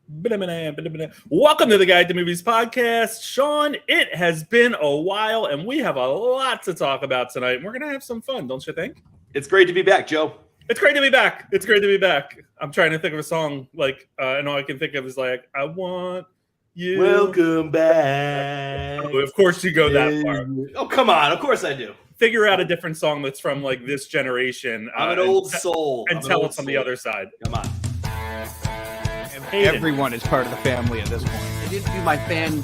Welcome to the Guide to Movies podcast. Sean, it has been a while and we have a lot to talk about tonight. We're going to have some fun, don't you think? It's great to be back, Joe. It's great to be back. It's great to be back. I'm trying to think of a song and all I can think of is like, I want you. Welcome back. Oh, of course you go that far. Oh, come on. Of course I do. Figure out a different song that's from like this generation. I'm an old soul. And tell us on the other side. Come on. Everyone is part of the family at this point. I didn't do my fan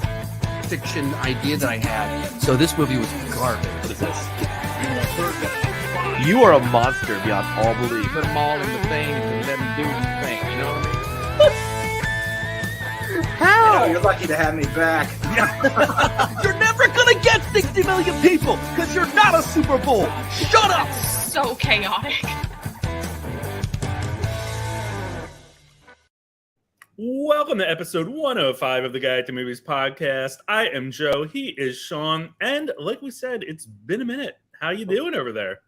fiction idea that I had, so this movie was garbage. What is this? You are a monster beyond all belief. Put them all in the thing and let them do the thing, you know what I mean? How? You're lucky to have me back. You're never gonna get 60 million people because you're not a Super Bowl. Shut up! So chaotic. Welcome to episode 105 of the Guide to Movies podcast. I am Joe. He is Sean. And like we said, it's been a minute. How you doing over there?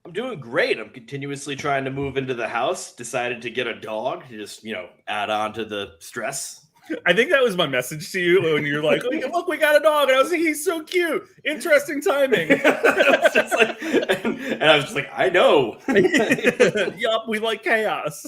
I'm doing great. I'm continuously trying to move into the house. Decided to get a dog to just, add on to the stress. I think that was my message to you when you're like, look, we got a dog. And I was like, he's so cute. Interesting timing. and I was just like, I know. Yup, we like chaos.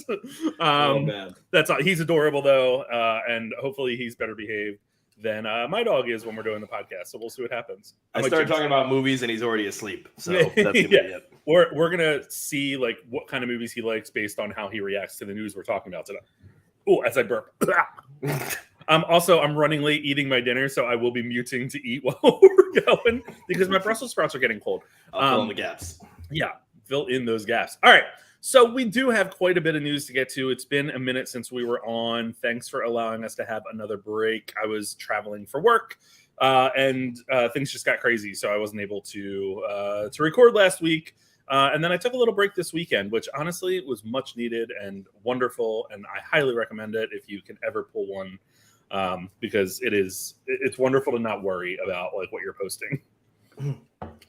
Oh, man. That's all. He's adorable, though. And hopefully he's better behaved than my dog is when we're doing the podcast. So we'll see what happens. I started talking about movies and he's already asleep. So that's going to be it. We're going to see like what kind of movies he likes based on how he reacts to the news we're talking about today. Oh, as I burp. Also, I'm running late eating my dinner, so I will be muting to eat while we're going because my Brussels sprouts are getting cold. I'll fill in the gaps. Yeah, fill in those gaps. All right. So we do have quite a bit of news to get to. It's been a minute since we were on. Thanks for allowing us to have another break. I was traveling for work, and things just got crazy, so I wasn't able to record last week. And then I took a little break this weekend, which honestly was much needed and wonderful. And I highly recommend it if you can ever pull one, because it's wonderful to not worry about like what you're posting.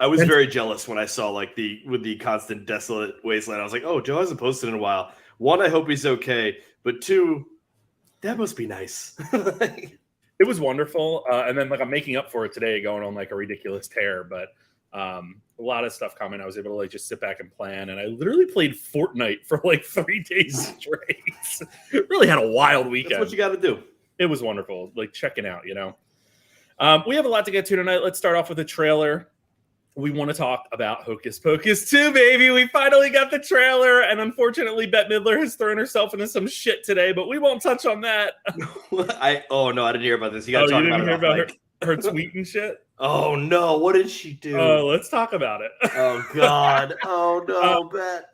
I was very jealous when I saw with the constant desolate wasteland. I was like, oh, Joe hasn't posted in a while. One, I hope he's okay. But two, that must be nice. It was wonderful. And then I'm making up for it today, going on like a ridiculous tear, but a lot of stuff coming. I was able to just sit back and plan, and I literally played Fortnite for 3 days straight. Really had a wild weekend. That's what you got to do. It was wonderful, checking out, We have a lot to get to tonight. Let's start off with a trailer. We want to talk about Hocus Pocus 2, baby. We finally got the trailer, and unfortunately, Bette Midler has thrown herself into some shit today, but we won't touch on that. I didn't hear about this. You got to talk about her tweet and shit? Oh, no. What did she do? Let's talk about it. Oh, God. Oh, no, Bette.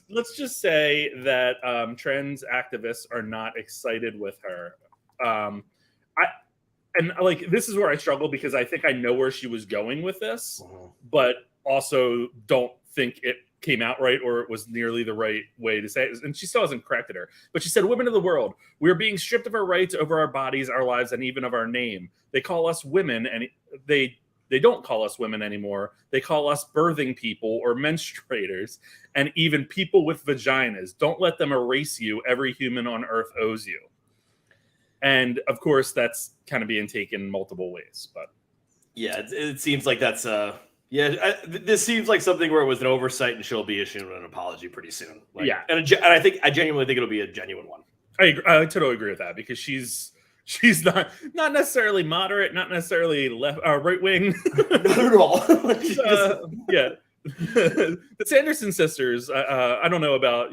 Let's just say that trans activists are not excited with her. This is where I struggle because I think I know where she was going with this, but also don't think it came out right or it was nearly the right way to say it. And she still hasn't corrected her. But she said, women of the world, we are being stripped of our rights over our bodies, our lives, and even of our name. They call us women, and they don't call us women anymore. They call us birthing people or menstruators, and even people with vaginas. Don't let them erase you. Every human on earth owes you. And of course, that's kind of being taken multiple ways. But yeah, it seems like that's this seems like something where it was an oversight, and she'll be issuing an apology pretty soon. And I genuinely think it'll be a genuine one. I totally agree with that because she's not necessarily moderate, not necessarily left right wing, not at all. Yeah. The Sanderson sisters. I don't know about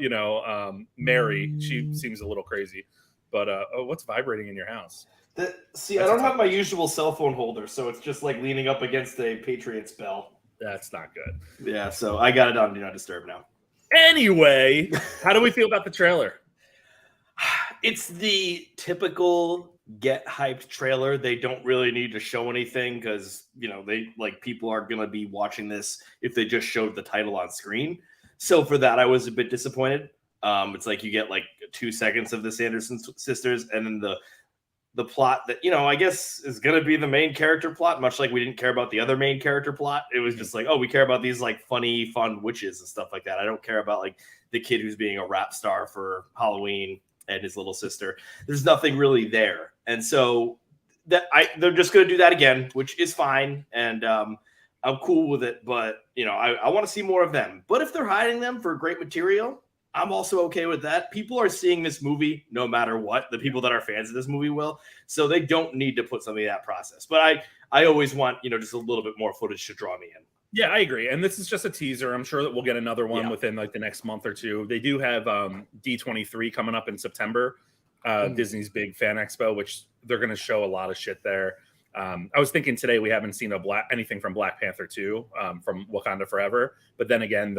Mary. She seems a little crazy. But what's vibrating in your house? I don't have my usual cell phone holder, so it's just leaning up against a Patriots bell. That's not good. Yeah, so I got it on Do Not Disturb now. Anyway, how do we feel about the trailer? It's the typical get hyped trailer. They don't really need to show anything because they people are gonna be watching this if they just showed the title on screen. So for that, I was a bit disappointed. It's you get 2 seconds of the Sanderson sisters, and then the plot that I guess is gonna be the main character plot. Much like we didn't care about the other main character plot, it was just we care about these fun witches and stuff like that. I don't care about the kid who's being a rap star for Halloween. and his little sister. There's nothing really there, and so they're just going to do that again, which is fine, and I'm cool with it. But I want to see more of them. But if they're hiding them for great material, I'm also okay with that. People are seeing this movie no matter what. The people that are fans of this movie will, so they don't need to put something in that process. But I always want just a little bit more footage to draw me in. Yeah, I agree. And this is just a teaser. I'm sure that we'll get another one within like the next month or two. They do have D23 coming up in September, Disney's big fan expo, which they're going to show a lot of shit there. I was thinking today we haven't seen anything from Black Panther 2 from Wakanda Forever, but then again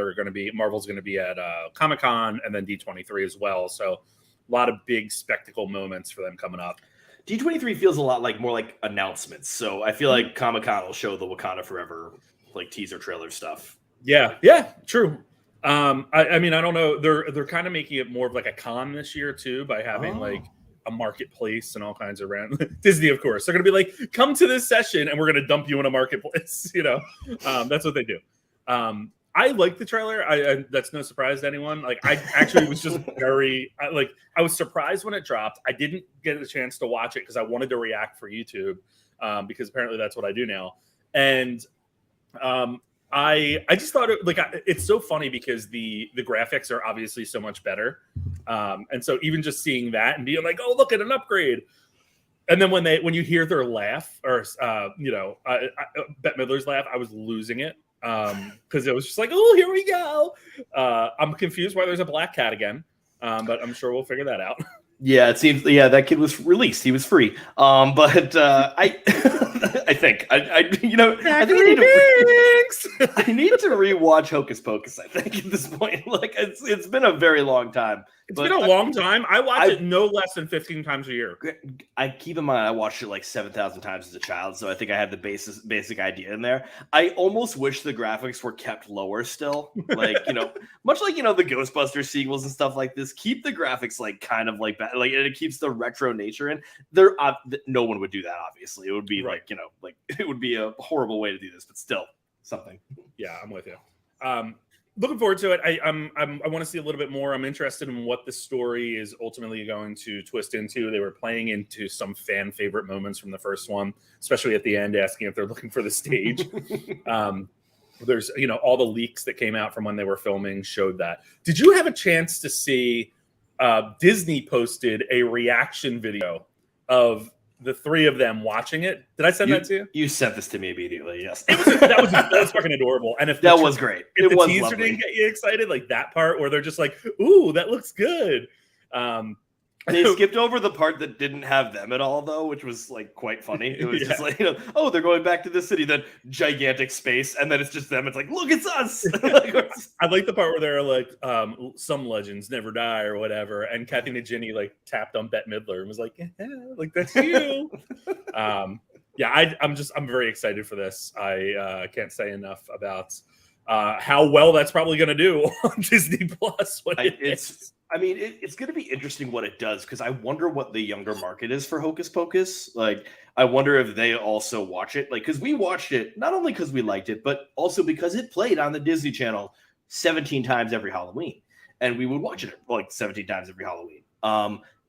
Marvel's going to be at Comic-Con and then D23 as well. So a lot of big spectacle moments for them coming up. D23 feels a lot more like announcements. So I feel like Comic-Con will show the Wakanda Forever like teaser trailer stuff. Yeah, true. I mean, I don't know. They're kind of making it more of like a con this year too by having like a marketplace and all kinds of random Disney, of course. They're gonna be like, come to this session and we're gonna dump you in a marketplace. That's what they do. I like the trailer. I that's no surprise to anyone. Like, I actually was just I was surprised when it dropped. I didn't get a chance to watch it because I wanted to react for YouTube because apparently that's what I do now. And I just thought it's so funny because the graphics are obviously so much better, and so even just seeing that and being like, oh, look at an upgrade, and then when you hear their laugh or Bette Midler's laugh, I was losing it because it was just like, oh, here we go. I'm confused why there's a black cat again, but I'm sure we'll figure that out. Yeah, it seems. Yeah, that kid was released. He was free. But I think I think I need to rewatch Hocus Pocus. I think at this point, it's been a very long time. It's been a long time. I watch it no less than 15 times a year. I keep in mind I watched it like 7,000 times as a child, so I think I have the basic idea in there. I almost wish the graphics were kept lower still, much like the Ghostbusters sequels and stuff like this. Keep the graphics kind of like that, and it keeps the retro nature in. No one would do that. Obviously, it would be it would be a horrible way to do this, but still something. Yeah, I'm with you. Looking forward to it. I want to see a little bit more. I'm interested in what the story is ultimately going to twist into. They were playing into some fan favorite moments from the first one, especially at the end, asking if they're looking for the stage. There's all the leaks that came out from when they were filming showed that. Did you have a chance to see Disney posted a reaction video of the three of them watching it? Did I send that to you? You sent this to me immediately. Yes, that was fucking adorable. And if that was great, if the teaser didn't get you excited, like that part where they're just like, "Ooh, that looks good." They skipped over the part that didn't have them at all, though, which was quite funny. It was just oh, they're going back to the city, then gigantic space, and then it's just them. It's like, look, it's us. I like the part where they're like, some legends never die or whatever, and Kathy Najimy tapped on Bette Midler and was like, yeah, that's you. I'm very excited for this. I can't say enough about how well that's probably going to do on Disney Plus. It's going to be interesting what it does, because I wonder what the younger market is for Hocus Pocus. I wonder if they also watch it. Because we watched it, not only because we liked it, but also because it played on the Disney Channel 17 times every Halloween. And we would watch it 17 times every Halloween.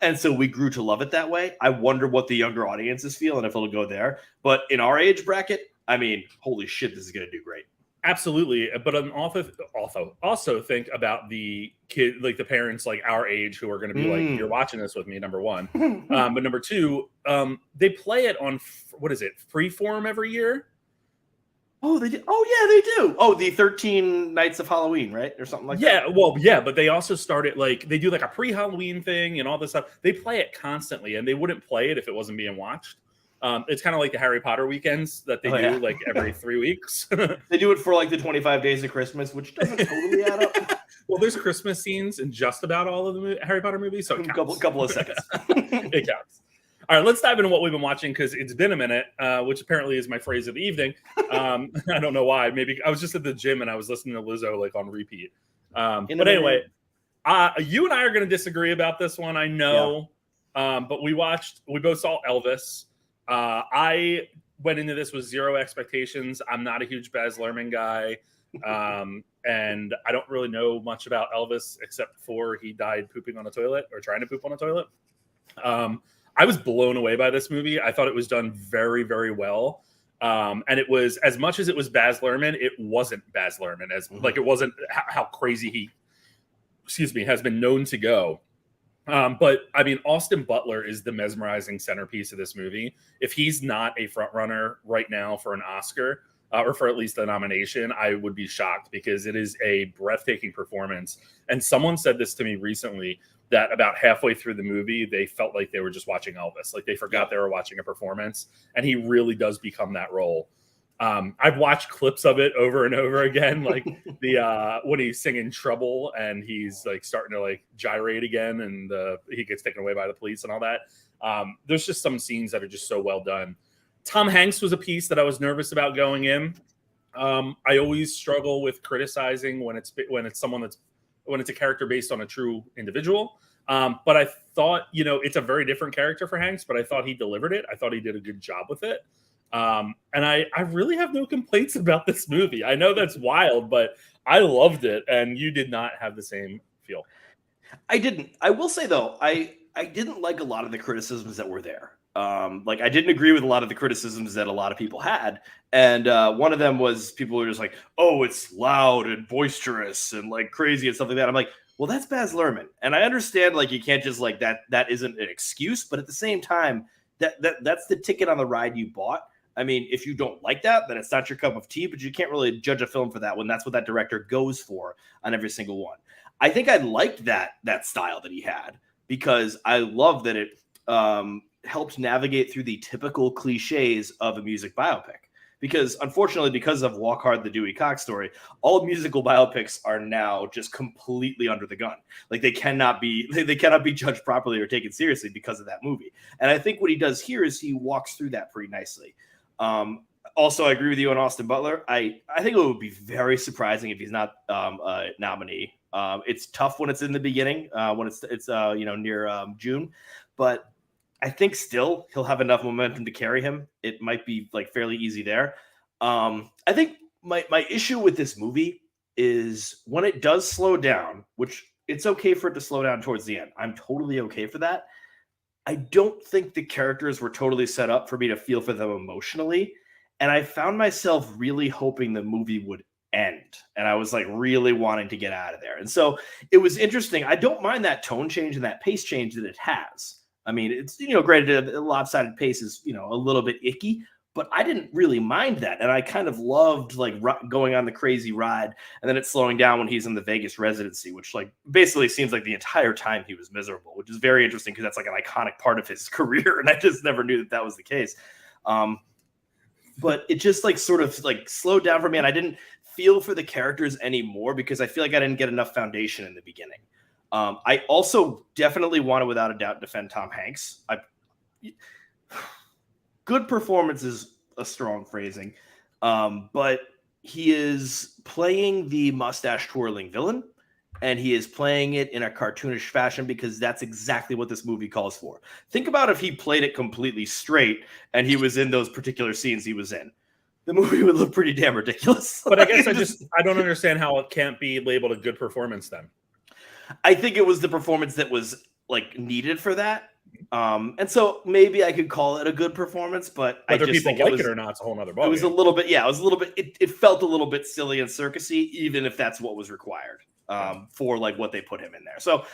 And so we grew to love it that way. I wonder what the younger audiences feel and if it'll go there. But in our age bracket, holy shit, this is going to do great. Absolutely, but also think about the kid, the parents our age who are going to be you're watching this with me, number one. But number two, they play it on Freeform every year. Oh, they do. Oh, yeah, they do. Oh, the 13 Nights of Halloween, right, or something like that. Yeah, well, yeah, but they also started they do a pre-Halloween thing and all this stuff. They play it constantly, and they wouldn't play it if it wasn't being watched. It's kind of like the Harry Potter weekends that they do every 3 weeks. They do it for the 25 days of Christmas, which doesn't totally add up. Well, there's Christmas scenes in just about all of the Harry Potter movies, so it counts. Couple of seconds. It counts. All right, let's dive into what we've been watching, because it's been a minute, which apparently is my phrase of the evening. I don't know why. Maybe I was just at the gym and I was listening to Lizzo on repeat. But anyway, you and I are going to disagree about this one, I know. Yeah. But we both saw Elvis. I went into this with zero expectations. I'm not a huge Baz Luhrmann guy. And I don't really know much about Elvis except for he died pooping on a toilet or trying to poop on a toilet. I was blown away by this movie. I thought it was done very, very well. And it was, as much as it was Baz Luhrmann, it wasn't Baz Luhrmann, as like it wasn't how crazy he, has been known to go. But I mean, Austin Butler is the mesmerizing centerpiece of this movie. If he's not a front runner right now for an Oscar, or for at least a nomination, I would be shocked, because it is a breathtaking performance. And someone said this to me recently, that about halfway through the movie, they felt like they were just watching Elvis. Like they forgot they were watching a performance, and he really does become that role. I've watched clips of it over and over again, like the when he's singing Trouble and he's like starting to like gyrate again, and he gets taken away by the police and all that. There's just some scenes that are just so well done. Tom Hanks was a piece that I was nervous about going in. I always struggle with criticizing when it's a character based on a true individual. But I thought, it's a very different character for Hanks, but I thought he delivered it. I thought he did a good job with it. And I really have no complaints about this movie. I know that's wild, but I loved it. And you did not have the same feel. I didn't. I will say, though, I didn't like a lot of the criticisms that were there. Like I didn't agree with a lot of the criticisms that a lot of people had. And one of them was people were just like, oh, it's loud and boisterous and like crazy and stuff like that. I'm like, well, that's Baz Luhrmann. And I understand like you can't just like that isn't an excuse, but at the same time, that's the ticket on the ride you bought. I mean, if you don't like that, then it's not your cup of tea, but you can't really judge a film for that when that's what that director goes for on every single one. I think I liked that style that he had, because I love that it helped navigate through the typical cliches of a music biopic. Because unfortunately, because of Walk Hard, the Dewey Cox story, all musical biopics are now just completely under the gun. Like they cannot be judged properly or taken seriously because of that movie. And I think what he does here is he walks through that pretty nicely. Also, I agree with you on Austin Butler. I think it would be very surprising if he's not a nominee. It's tough when it's in the beginning, when it's near June, but I think still he'll have enough momentum to carry him. It might be like fairly easy there. I think my issue with this movie is when it does slow down, which it's okay for it to slow down towards the end. I'm totally okay for that. I don't think the characters were totally set up for me to feel for them emotionally. And I found myself really hoping the movie would end. And I was like really wanting to get out of there. And so it was interesting. I don't mind that tone change and that pace change that it has. I mean, it's, granted, a lopsided pace is, a little bit icky, but I didn't really mind that. And I kind of loved like going on the crazy ride, and then it's slowing down when he's in the Vegas residency, which like basically seems like the entire time he was miserable, which is very interesting because that's like an iconic part of his career. And I just never knew that was the case. But it just like sort of like slowed down for me. And I didn't feel for the characters anymore because I feel like I didn't get enough foundation in the beginning. I also definitely want to, without a doubt, defend Tom Hanks. Good performance is a strong phrasing, but he is playing the mustache twirling villain, and he is playing it in a cartoonish fashion because that's exactly what this movie calls for. Think about if he played it completely straight and he was in those particular scenes he was in. The movie would look pretty damn ridiculous. But I guess I don't understand how it can't be labeled a good performance then. I think it was the performance that was like needed for that. And so maybe I could call it a good performance, but whether I just people think like it or not, it's a whole nother ballgame. It was a little bit, it felt a little bit silly and circusy, even if that's what was required for like what they put him in there. So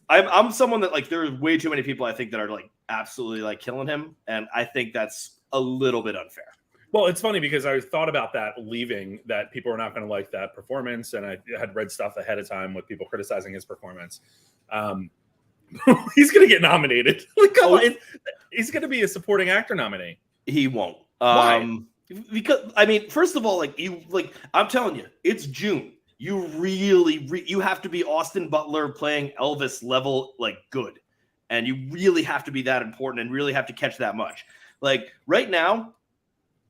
I'm someone that like, there are way too many people I think that are like absolutely like killing him. And I think that's a little bit unfair. Well, it's funny because I thought about that leaving, that people are not going to like that performance. And I had read stuff ahead of time with people criticizing his performance. He's going to get nominated. He's going to be a supporting actor nominee. He won't. Why? Because I mean, first of all, I'm telling you, it's June. You really, you have to be Austin Butler playing Elvis level, like good. And you really have to be that important and really have to catch that much. Like right now,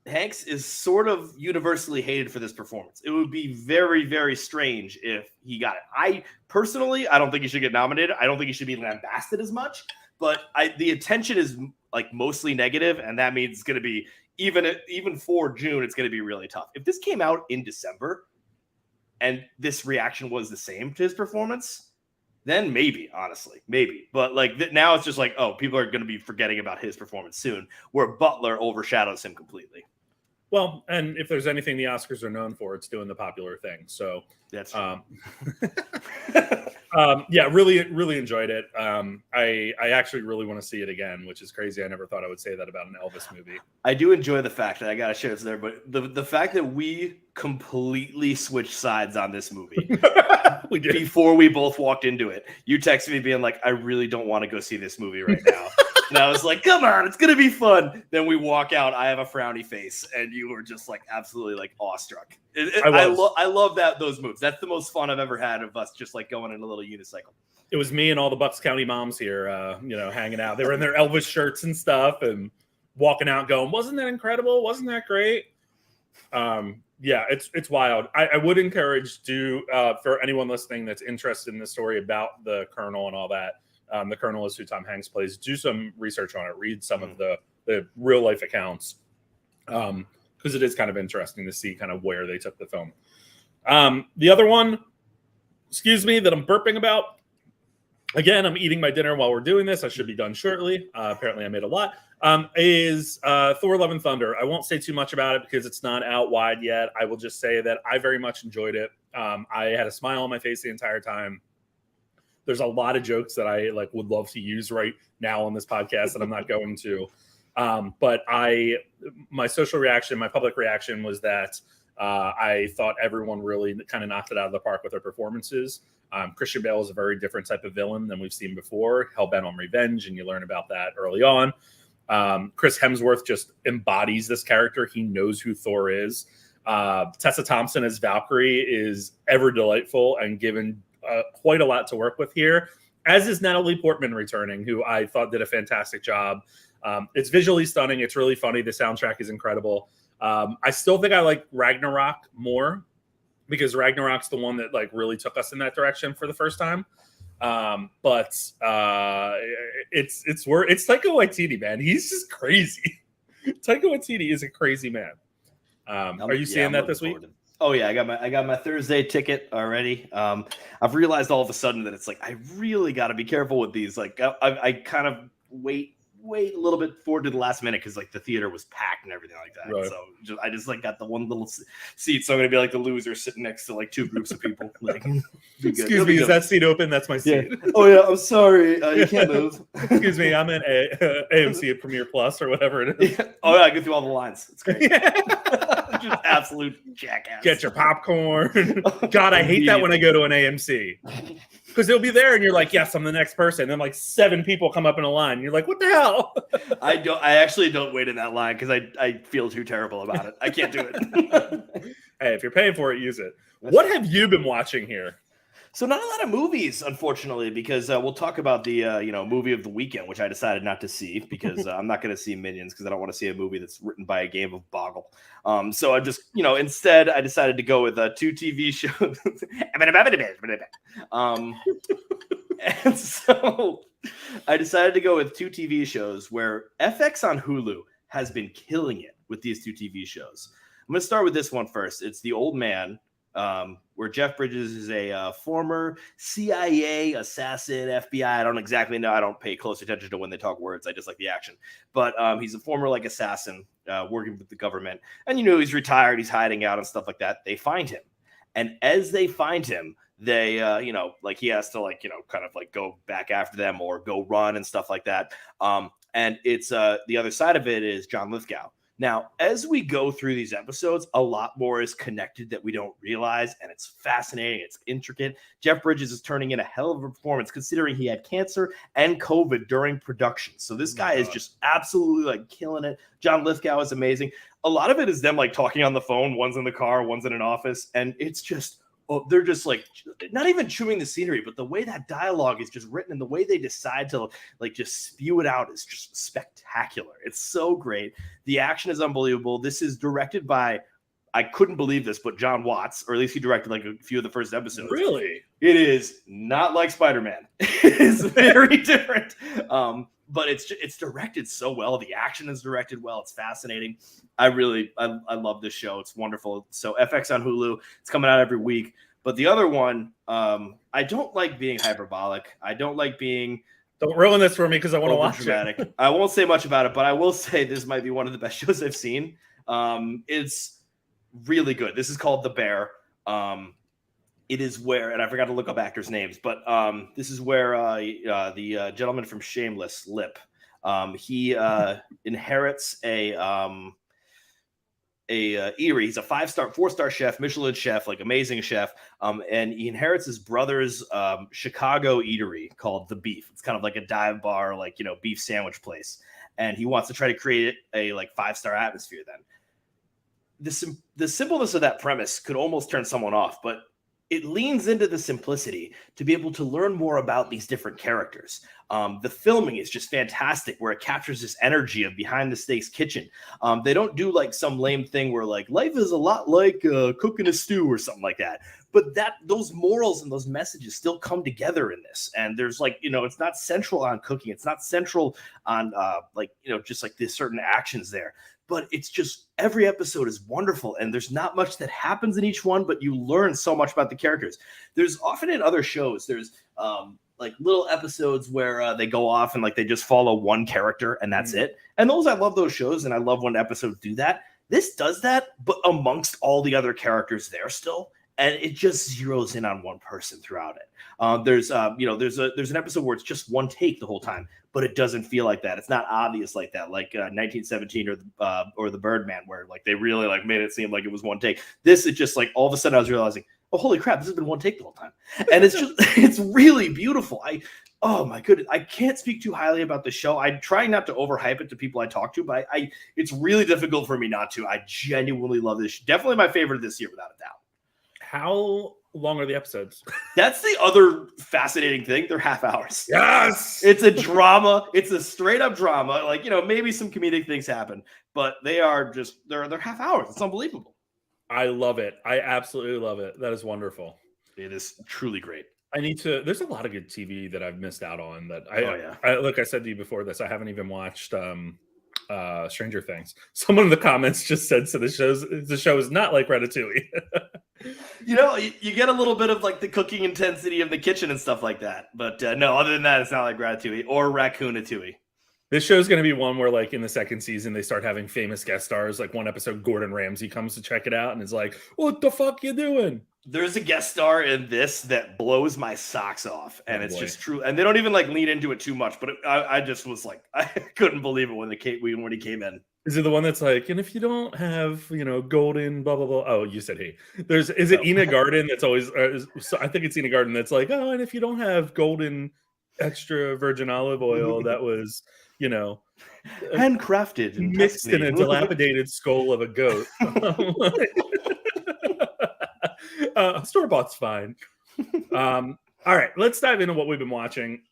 Hanks is sort of universally hated for this performance. It would be very, very strange if he got it. I don't think he should get nominated. I don't think he should be lambasted as much, but the attention is like mostly negative, and that means it's going to be even for June, it's going to be really tough. If this came out in December, and this reaction was the same to his performance, then maybe, honestly, maybe. But like now it's just like, oh, people are going to be forgetting about his performance soon, where Butler overshadows him completely. Well, and if there's anything the Oscars are known for, it's doing the popular thing. So that's yeah, really enjoyed it. I actually really want to see it again, which is crazy. I never thought I would say that about an Elvis movie. I do enjoy the fact that I gotta share this there, but the fact that we completely switched sides on this movie. We did. Before we both walked into it. You texted me being like, I really don't want to go see this movie right now. And I was like, come on, it's gonna be fun. Then we walk out, I have a frowny face, and you were just like absolutely like awestruck. I love those moves. That's the most fun I've ever had of us just like going in a little unicycle. It was me and all the Bucks County moms here, hanging out. They were in their Elvis shirts and stuff and walking out going, wasn't that incredible? Wasn't that great? Yeah, it's wild. I would encourage for anyone listening that's interested in the story about the Colonel and all that. The Colonel is who Tom Hanks plays. Do some research on it. Read some of the real life accounts, because it is kind of interesting to see kind of where they took the film. The other one, that I'm burping about. Again, I'm eating my dinner while we're doing this. I should be done shortly. Apparently, I made a lot. Is Thor: Love and Thunder. I won't say too much about it because it's not out wide yet. I will just say that I very much enjoyed it. I had a smile on my face the entire time. There's a lot of jokes that I would love to use right now on this podcast that I'm not going to. But my social reaction, my public reaction was that I thought everyone really kind of knocked it out of the park with their performances. Christian Bale is a very different type of villain than we've seen before, hell-bent on revenge, and you learn about that early on. Chris Hemsworth just embodies this character. He knows who Thor is. Tessa Thompson as Valkyrie is ever delightful and given quite a lot to work with here, as is Natalie Portman returning, who I thought did a fantastic job. It's visually stunning. It's really funny. The soundtrack is incredible. I still think I like Ragnarok more because Ragnarok's the one that really took us in that direction for the first time. But it's Taika Waititi, man. He's just crazy. Taika Waititi is a crazy man. Are you seeing that this week? Oh yeah, I got my Thursday ticket already. I've realized all of a sudden that it's I really got to be careful with these. I kind of wait a little bit forward to the last minute because the theater was packed and everything like that. Right. So I just got the one little seat, so I'm gonna be the loser sitting next to two groups of people. Excuse me, is that seat open? That's my seat. Yeah. Oh yeah, I'm sorry, you can't move. Excuse me, I'm in AMC at Premiere Plus or whatever it is. Yeah. Oh yeah, I go through all the lines. It's great. Just absolute jackass. Get your popcorn. God, I hate that when I go to an AMC. Because they'll be there and you're like, yes, I'm the next person. And then 7 people come up in a line. And you're like, what the hell? I actually don't wait in that line because I feel too terrible about it. I can't do it. Hey, if you're paying for it, use it. What have you been watching here? So not a lot of movies, unfortunately, because we'll talk about the movie of the weekend, which I decided not to see because I'm not going to see Minions because I don't want to see a movie that's written by a game of Boggle. So I just instead I decided to go with 2 TV shows. And so I decided to go with 2 TV shows where FX on Hulu has been killing it with these 2 TV shows. I'm going to start with this one first. It's The Old Man. Where Jeff Bridges is a former CIA assassin, FBI. I don't exactly know. I don't pay close attention to when they talk words. I just like the action. But he's a former assassin working with the government. And he's retired. He's hiding out and stuff like that. They find him. And as they find him, they he has to kind of go back after them or go run and stuff like that. And it's the other side of it is John Lithgow. Now, as we go through these episodes, a lot more is connected that we don't realize, and it's fascinating. It's intricate. Jeff Bridges is turning in a hell of a performance considering he had cancer and COVID during production. So this guy is just absolutely killing it. John Lithgow is amazing. A lot of it is them talking on the phone. One's in the car, one's in an office, and it's just they're just not even chewing the scenery, but the way that dialogue is just written and the way they decide to just spew it out is just spectacular. It's so great. The action is unbelievable. This is directed by, I couldn't believe this, but John Watts, or at least he directed a few of the first episodes. Really? It is not like Spider-Man. It is very different. But it's directed so well. The action is directed well. It's fascinating. I love this show. It's wonderful. So FX on Hulu. It's coming out every week. But the other one, I don't like being hyperbolic. I don't like being Don't ruin this for me because I want to watch dramatic. it. I won't say much about it, but I will say this might be one of the best shows I've seen. It's really good. This is called The Bear. It is where, and I forgot to look up actors' names, but this is where the gentleman from Shameless, Lip, he inherits a Erie. He's a 4-star chef, Michelin chef, like amazing chef. And he inherits his brother's Chicago eatery called The Beef. It's kind of like a dive bar, like, beef sandwich place. And he wants to try to create a like 5-star atmosphere then. The simpleness of that premise could almost turn someone off, but it leans into the simplicity to be able to learn more about these different characters. The filming is just fantastic, where it captures this energy of behind the stakes kitchen. They don't do like some lame thing where like life is a lot like cooking a stew or something like that. But those morals and those messages still come together in this. And there's like, it's not central on cooking. It's not central on just like there's certain actions there. But it's just every episode is wonderful, and there's not much that happens in each one, but you learn so much about the characters. There's often in other shows, there's like little episodes where they go off and like they just follow one character and that's it. And I love those shows, and I love when episodes do that. This does that, but amongst all the other characters there still, and it just zeroes in on one person throughout it. There's an episode where it's just one take the whole time, but it doesn't feel like that. It's not obvious like that, like 1917 or the Birdman, where like they really like made it seem like it was one take. This is just like all of a sudden I was realizing, oh holy crap, this has been one take the whole time, and it's really beautiful. Oh my goodness, I can't speak too highly about the show. I try not to overhype it to people I talk to, but it's really difficult for me not to. I genuinely love this. Definitely my favorite this year, without a doubt. How long are the episodes? That's the other fascinating thing. They're half hours. Yes. It's a drama. It's a straight up drama. Like, maybe some comedic things happen, but they're half hours. It's unbelievable. I love it. I absolutely love it. That is wonderful. It is truly great. There's a lot of good TV that I've missed out on that like I said to you before this, I haven't even watched Stranger Things. Someone in the comments just said, so the show is not like Ratatouille. You get a little bit of like the cooking intensity of the kitchen and stuff like that. But no, other than that, it's not like Ratatouille or Raccoonatouille. This show is going to be one where like in the second season, they start having famous guest stars. Like one episode, Gordon Ramsay comes to check it out and is like, what the fuck you doing? There's a guest star in this that blows my socks off, and it's just true. And they don't even like lean into it too much, but I just was like, I couldn't believe it when he came in. Is it the one that's like, and if you don't have, golden, blah, blah, blah. Oh, you said he. Is it Ina Garden that's always, I think it's Ina Garden that's like, oh, and if you don't have golden extra virgin olive oil, that was, handcrafted and mixed in a dilapidated skull of a goat. Store-bought's fine. All right, let's dive into what we've been watching.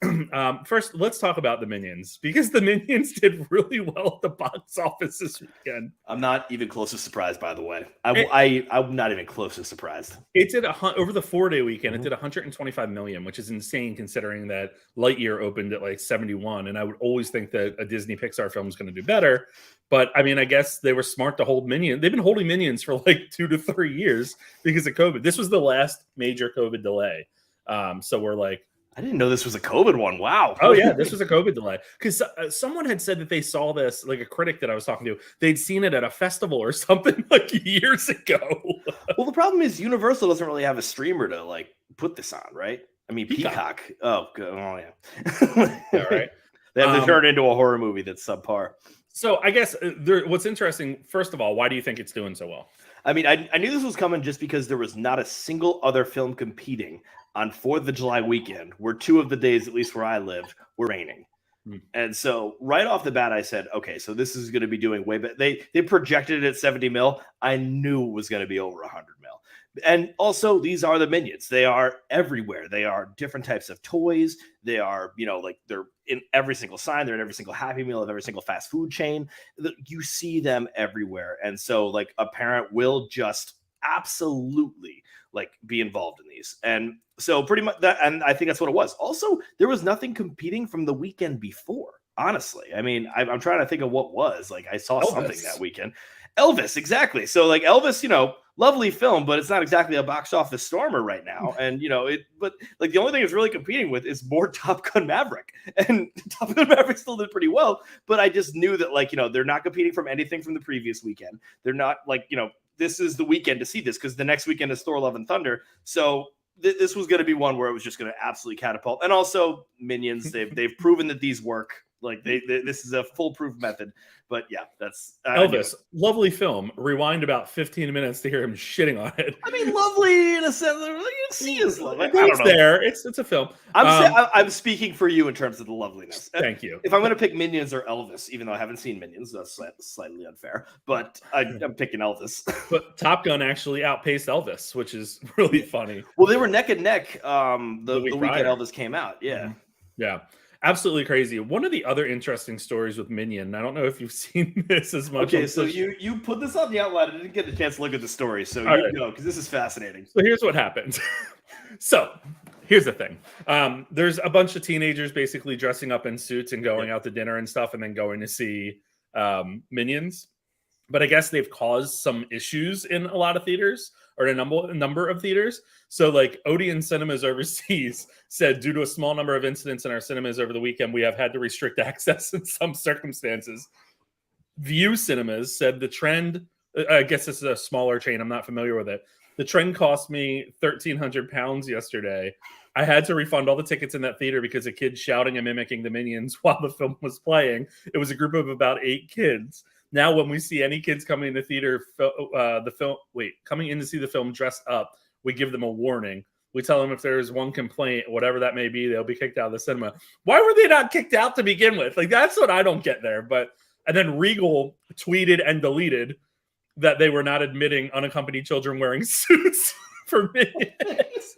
First, let's talk about the Minions, because the Minions did really well at the box office this weekend. I'm not even close to surprised, by the way. I'm not even close to surprised. It did over the 4-day weekend. It did 125 million, which is insane considering that Lightyear opened at like 71. And I would always think that a Disney Pixar film is going to do better. But I mean, I guess they were smart to hold Minions. They've been holding Minions for like 2 to 3 years because of COVID. This was the last major COVID delay. So we're like, I didn't know this was a COVID one. Wow. Oh yeah, this was a COVID delay, because someone had said that they saw this, like a critic that I was talking to, they'd seen it at a festival or something like years ago. Well, the problem is Universal doesn't really have a streamer to like put this on, right? I mean, Peacock. Oh, good. Oh yeah. All right. They have to turn it into a horror movie that's subpar. So I guess what's interesting, first of all, why do you think it's doing so well? I mean, I knew this was coming just because there was not a single other film competing on 4th of July weekend, where 2 of the days, at least where I lived, were raining. And so right off the bat, I said, okay, so this is going to be doing way better. They projected it at 70 mil. I knew it was going to be over 100 mil. And also, these are the Minions. They are everywhere. They are different types of toys. They are, like they're in every single sign. They're in every single Happy Meal of every single fast food chain. You see them everywhere. And so like a parent will just absolutely like be involved in these. And so pretty much that, and I think that's what it was. Also, there was nothing competing from the weekend before, honestly. I mean, I'm trying to think of what was. Like I saw something that weekend. Elvis, exactly. So like Elvis, lovely film, but it's not exactly a box office stormer right now. And but like the only thing it's really competing with is more Top Gun Maverick, and Top Gun Maverick still did pretty well. But I just knew that they're not competing from anything from the previous weekend. They're not this is the weekend to see this because the next weekend is Thor: Love and Thunder. So this was going to be one where it was just going to absolutely catapult. And also Minions, they've proven that these work. Like this is a foolproof method. But yeah, that's Elvis. Lovely film. Rewind about 15 minutes to hear him shitting on it. I mean, lovely in a sense. You see his love. It's there. It's a film. I'm speaking for you in terms of the loveliness. Thank you. If I'm going to pick Minions or Elvis, even though I haven't seen Minions, that's slightly unfair. But I'm picking Elvis. But Top Gun actually outpaced Elvis, which is really funny. Well, they were neck and neck the weekend Elvis came out. Yeah. Mm-hmm. Yeah. Absolutely crazy. One of the other interesting stories with Minion, I don't know if you've seen this as much. Okay, so you put this on the outline. I didn't get a chance to look at the story, so go, because this is fascinating. So here's what happened. So here's the thing. There's a bunch of teenagers basically dressing up in suits and going out to dinner and stuff, and then going to see Minions. But I guess they've caused some issues in a lot of theaters, or a number of theaters. So like Odeon Cinemas overseas said, due to a small number of incidents in our cinemas over the weekend, we have had to restrict access in some circumstances. View Cinemas said the trend, I guess this is a smaller chain, I'm not familiar with it. The trend cost me £1,300 yesterday. I had to refund all the tickets in that theater because a kid shouting and mimicking the Minions while the film was playing. It was a group of about 8 kids. Now, when we see any kids coming into theater, coming in to see the film dressed up, we give them a warning. We tell them if there's one complaint, whatever that may be, they'll be kicked out of the cinema. Why were they not kicked out to begin with? Like, that's what I don't get there. And then Regal tweeted and deleted that they were not admitting unaccompanied children wearing suits for Minions.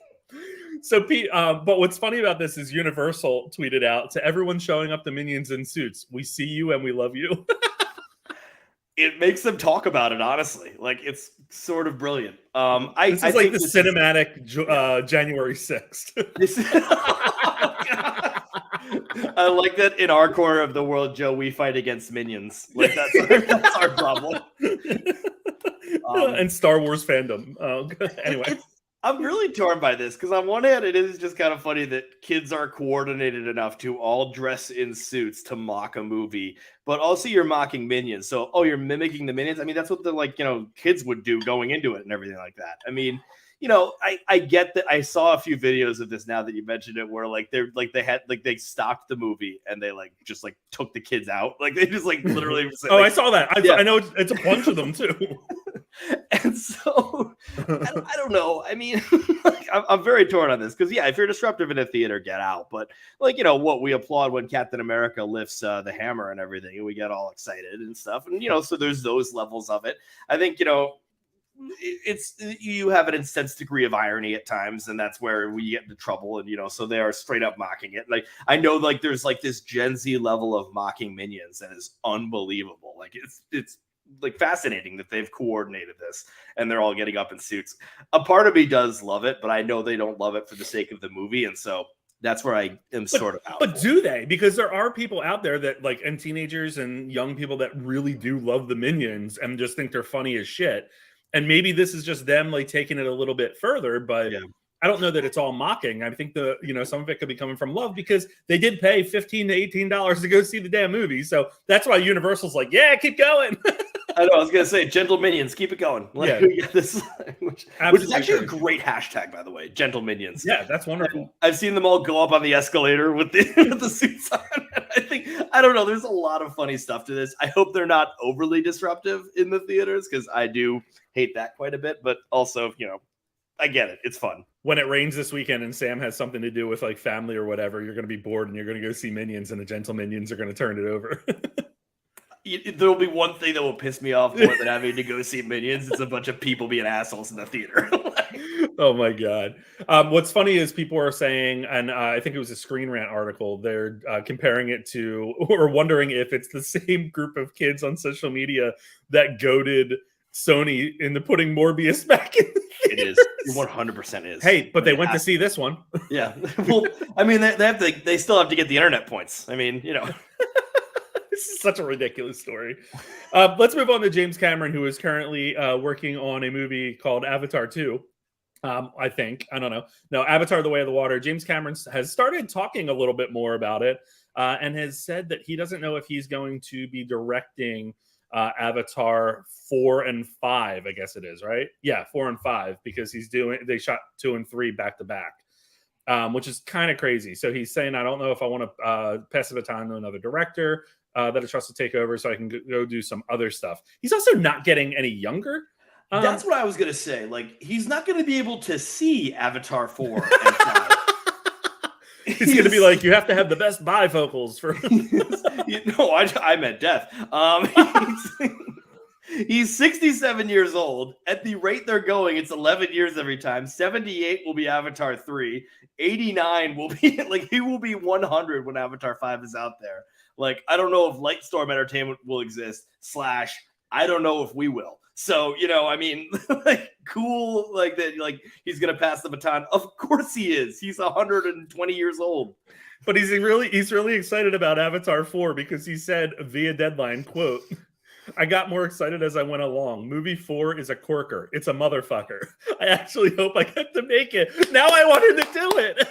So, but what's funny about this is Universal tweeted out to everyone showing up to Minions in suits, "We see you and we love you." It makes them talk about it, honestly. Like, it's sort of brilliant. This is like the cinematic January 6th. I like that in our corner of the world, Joe, we fight against Minions. Like, that's our problem. And Star Wars fandom. Anyway. I'm really torn by this because on one hand, it is just kind of funny that kids are coordinated enough to all dress in suits to mock a movie, but also you're mocking Minions. So, you're mimicking the Minions. I mean, that's what the kids would do going into it and everything like that. I mean, I get that. I saw a few videos of this now that you mentioned it, where they stopped the movie and they just took the kids out. Like they just literally. I saw that. I know it's a bunch of them too. And so I don't know. I mean, I'm very torn on this because if you're disruptive in a theater, get out. But what we applaud when Captain America lifts the hammer and everything, and we get all excited and stuff. And so there's those levels of it. I think you have an intense degree of irony at times, and that's where we get into trouble. And so they are straight up mocking it. Like I know, there's this Gen Z level of mocking Minions that is unbelievable. Like it's fascinating that they've coordinated this and they're all getting up in suits. A part of me does love it, but I know they don't love it for the sake of the movie, and so that's where I am sort of out. But do they? Because there are people out there that and teenagers and young people that really do love the Minions and just think they're funny as shit. And maybe this is just them taking it a little bit further, but I don't know that it's all mocking. I think some of it could be coming from love because they did pay $15 to $18 to go see the damn movie. So that's why Universal's like, yeah, keep going. I know. I was gonna say, gentle Minions, keep it going. Which is actually a great hashtag, by the way. Gentle Minions. Yeah, that's wonderful. And I've seen them all go up on the escalator with the suits on. I don't know. There's a lot of funny stuff to this. I hope they're not overly disruptive in the theaters because I do hate that quite a bit. But also, I get it. It's fun. When it rains this weekend and Sam has something to do with family or whatever, you're going to be bored and you're going to go see Minions, and the gentle Minions are going to turn it over. There'll be one thing that will piss me off more than having to go see Minions. It's a bunch of people being assholes in the theater. Oh my God. What's funny is people are saying, and I think it was a Screen Rant article, they're comparing it to, or wondering if it's the same group of kids on social media that goaded Sony into putting Morbius back in the theaters. It is. It 100% is. Hey, but they went to see this one. Yeah. Well, I mean, they still have to get the internet points. I mean, This is such a ridiculous story. Let's move on to James Cameron, who is currently working on a movie called Avatar 2. I think. I don't know. No, Avatar: The Way of the Water. James Cameron has started talking a little bit more about it and has said that he doesn't know if he's going to be directing Avatar 4 and 5, I guess it is, right? Yeah, 4 and 5, because they shot 2 and 3 back to back. Which is kind of crazy. So he's saying, I don't know if I want to pass the baton to another director that I trust to take over so I can go do some other stuff. He's also not getting any younger. That's what I was going to say. Like, he's not going to be able to see Avatar 4 and 5. He's going to be like, you have to have the best bifocals for... No, I meant death. He's 67 years old. At the rate they're going, it's 11 years every time. 78 will be Avatar 3. 89 will be, like, he will be 100 when Avatar 5 is out there. Like, I don't know if Lightstorm Entertainment will exist, / I don't know if we will. So, you know, I mean, like, cool, like that, like, he's going to pass the baton. Of course he is. He's 120 years old. But he's really excited about Avatar 4 because he said via Deadline, quote, I got more excited as I went along. Movie 4 is a corker. It's a motherfucker. I actually hope I get to make it. Now I want him to do it.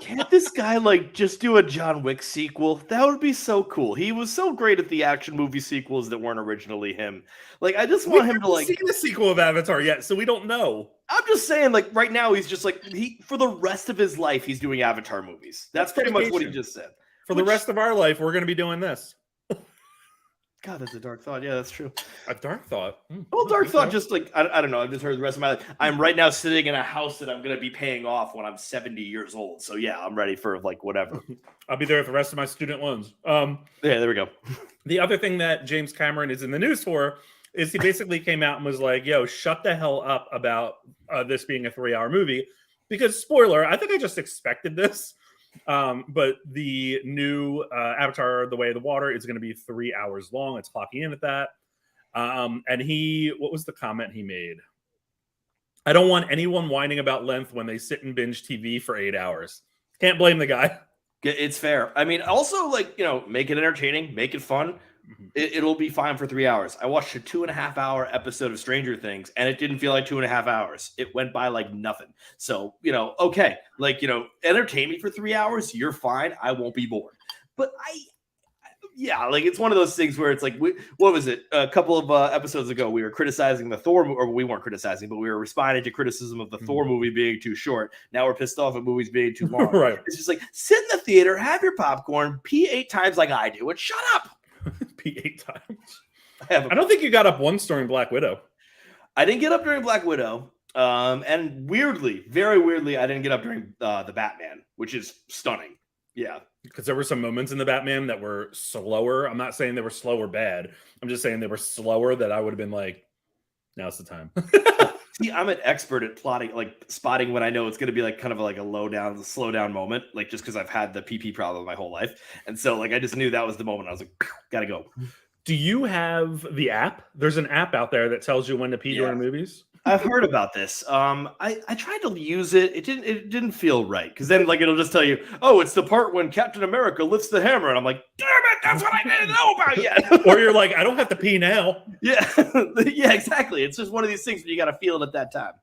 Can't this guy, like, just do a John Wick sequel? That would be so cool. He was so great at the action movie sequels that weren't originally him. Like, I just want him to, like... We've seen the sequel of Avatar yet, so we don't know. I'm just saying, like, right now, he's just, like, for the rest of his life, he's doing Avatar movies. That's pretty much what he just said. For the rest of our life, we're going to be doing this. God, that's a dark thought. Yeah, that's true. A dark thought? Well, dark thought, just like, I don't know. I've just heard the rest of my life. I'm right now sitting in a house that I'm going to be paying off when I'm 70 years old. So, yeah, I'm ready for, like, whatever. I'll be there with the rest of my student loans. Yeah, there we go. The other thing that James Cameron is in the news for is he basically came out and was like, yo, shut the hell up about this being a 3-hour movie. Because, spoiler, I think I just expected this. But the new Avatar: The Way of the Water is going to be 3 hours long. It's clocking in at that. And what was the comment he made? I don't want anyone whining about length when they sit and binge TV for 8 hours. Can't blame the guy. It's fair. I mean, also, like, you know, make it entertaining, make it fun. It'll be fine for 3 hours. I watched a 2.5-hour episode of Stranger Things, and it didn't feel like 2.5 hours. It went by like nothing. So, you know, okay, like, you know, entertain me for 3 hours. You're fine. I won't be bored. But yeah, like, it's one of those things where it's like, what was it? A couple of episodes ago, we were criticizing the Thor, or we weren't criticizing, but we were responding to criticism of the Thor movie being too short. Now we're pissed off at movies being too long. Right. It's just like, sit in the theater, have your popcorn, pee 8 times like I do, and shut up. Pee 8 times. I don't think you got up once during Black Widow. I didn't get up during Black Widow. And weirdly, very weirdly, I didn't get up during the Batman, which is stunning. Yeah. Because there were some moments in the Batman that were slower. I'm not saying they were slow or bad. I'm just saying they were slower that I would have been like, now's the time. See, I'm an expert at plotting, like spotting when I know it's going to be like kind of like a slow down moment, like just because I've had the PP problem my whole life. And so, like, I just knew that was the moment. I was like, gotta go. Do you have the app? There's an app out there that tells you when to pee during movies. I've heard about this. I tried to use it. It didn't feel right, because then, like, it'll just tell you, oh, it's the part when Captain America lifts the hammer, and I'm like, damn it, that's what I didn't know about yet. Or you're like, I don't have to pee now. Yeah, yeah, exactly. It's just one of these things where you got to feel it at that time.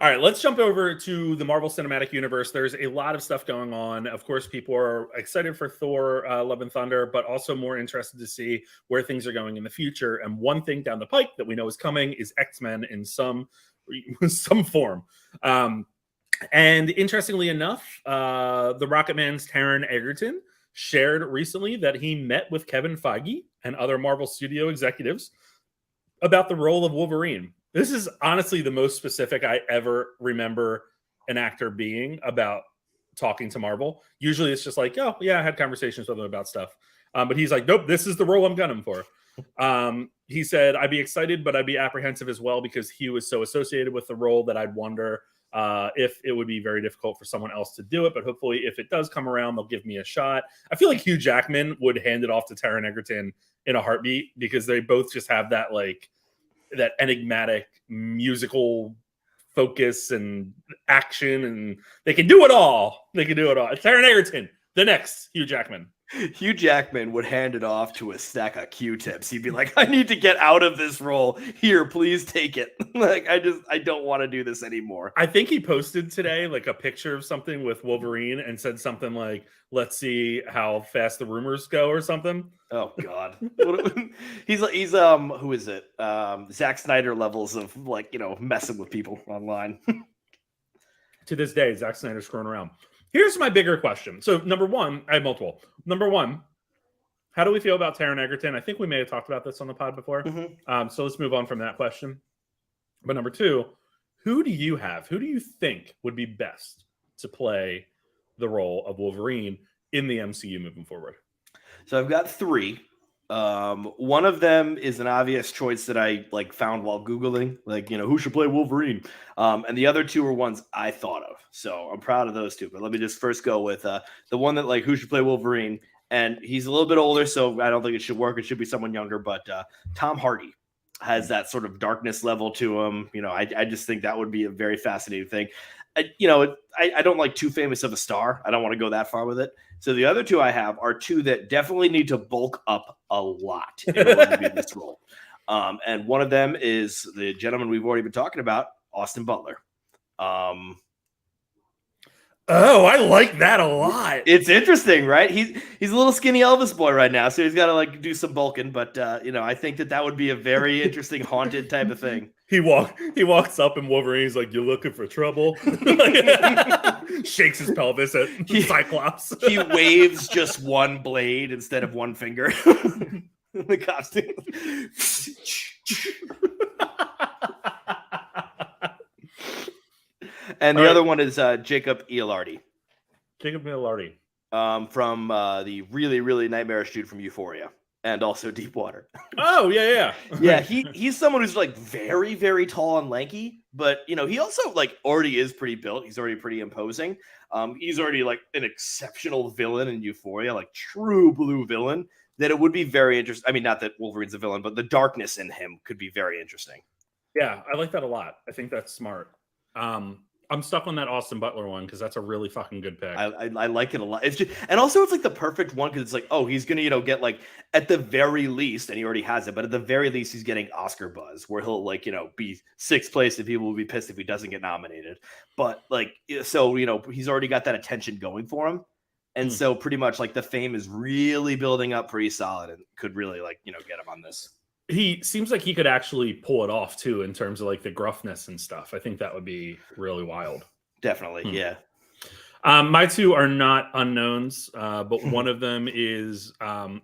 All right, let's jump over to the Marvel Cinematic Universe. There's a lot of stuff going on. Of course, people are excited for Thor, Love and Thunder, but also more interested to see where things are going in the future. And one thing down the pike that we know is coming is X-Men in some form. And interestingly enough, the Rocket Man's Taron Egerton shared recently that he met with Kevin Feige and other Marvel studio executives about the role of Wolverine. This is honestly the most specific I ever remember an actor being about talking to Marvel. Usually it's just like, oh, yeah, I had conversations with him about stuff. But he's like, nope, this is the role I'm gunning for. He said, I'd be excited, but I'd be apprehensive as well, because he was so associated with the role that I'd wonder if it would be very difficult for someone else to do it. But hopefully, if it does come around, they'll give me a shot. I feel like Hugh Jackman would hand it off to Taron Egerton in a heartbeat, because they both just have that, like, that enigmatic musical focus and action, and they can do it all. Taron Egerton, the next Hugh Jackman. Hugh Jackman would hand it off to a stack of Q-tips. He'd be like, I need to get out of this role. Here, please take it. Like, I don't want to do this anymore. I think he posted today like a picture of something with Wolverine and said something like, let's see how fast the rumors go or something. Oh God. He's who is it? Zack Snyder levels of like, messing with people online. To this day, Zack Snyder's screwing around. Here's my bigger question. So number one, I have multiple. Number one, how do we feel about Taron Egerton? I think we may have talked about this on the pod before. Mm-hmm. So let's move on from that question. But number two, who do you have? Who do you think would be best to play the role of Wolverine in the MCU moving forward? So I've got three. One of them is an obvious choice that I found while Googling, who should play Wolverine. And the other two are ones I thought of. So I'm proud of those two. But let me just first go with the one that who should play Wolverine. And he's a little bit older, so I don't think it should work. It should be someone younger. But Tom Hardy has that sort of darkness level to him. I just think that would be a very fascinating thing. I don't like too famous of a star. I don't want to go that far with it. So the other two I have are two that definitely need to bulk up a lot in order to be in this role. And one of them is the gentleman we've already been talking about, Austin Butler. Oh, I like that a lot. It's interesting, right? He's a little skinny Elvis boy right now, so he's got to do some bulking. But I think that would be a very interesting haunted type of thing. He walks up and Wolverine's like, "You looking for trouble?" Shakes his pelvis at Cyclops. He waves just one blade instead of one finger. The costume. And the other one is Jacob Elardi. Jacob Elardi. From the really, really nightmarish dude from Euphoria. And also Deepwater. Oh, yeah. Yeah, he's someone who's very, very tall and lanky, but he also already is pretty built. He's already pretty imposing. He's already an exceptional villain in Euphoria, true blue villain. That it would be very interesting. I mean, not that Wolverine's a villain, but the darkness in him could be very interesting. Yeah, I like that a lot. I think that's smart. I'm stuck on that Austin Butler one because that's a really fucking good pick. I like it a lot. It's just, and also it's the perfect one because it's he's gonna get at the very least, and he already has it, but at the very least he's getting Oscar buzz where he'll be sixth place and people will be pissed if he doesn't get nominated. But so he's already got that attention going for him, and so pretty much the fame is really building up pretty solid and could really get him on this. He seems like he could actually pull it off too in terms of the gruffness and stuff. I think that would be really wild. Definitely, yeah. My two are not unknowns, but one of them is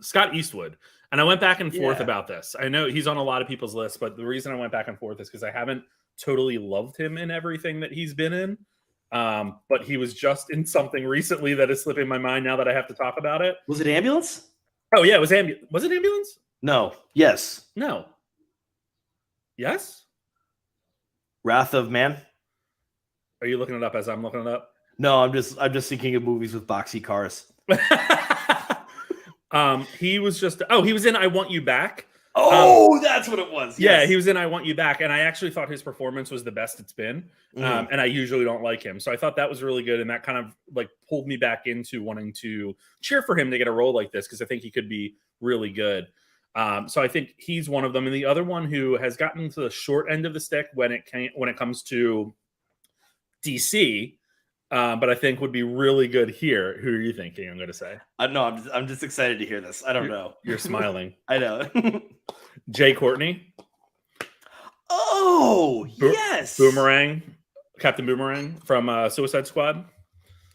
Scott Eastwood. And I went back and forth about this. I know he's on a lot of people's lists, but the reason I went back and forth is because I haven't totally loved him in everything that he's been in. But he was just in something recently that is slipping my mind now that I have to talk about it. Was it Ambulance? Oh, yeah, it was Ambulance. Was it Ambulance? No. Yes. No. Yes? Wrath of Man? Are you looking it up as I'm looking it up? No, I'm just thinking of movies with boxy cars. He was in I Want You Back. Oh, that's what it was. Yeah, yes. he was in I Want You Back, and I actually thought his performance was the best it's been. And I usually don't like him, so I thought that was really good, and that kind of pulled me back into wanting to cheer for him to get a role like this because I think he could be really good. So I think he's one of them, and the other one who has gotten to the short end of the stick when it comes to DC, but I think would be really good here. Who are you thinking? I'm going to say. No, I'm just excited to hear this. I don't know. You're smiling. I know. Jay Courtney. Oh, yes. Boomerang, Captain Boomerang from Suicide Squad.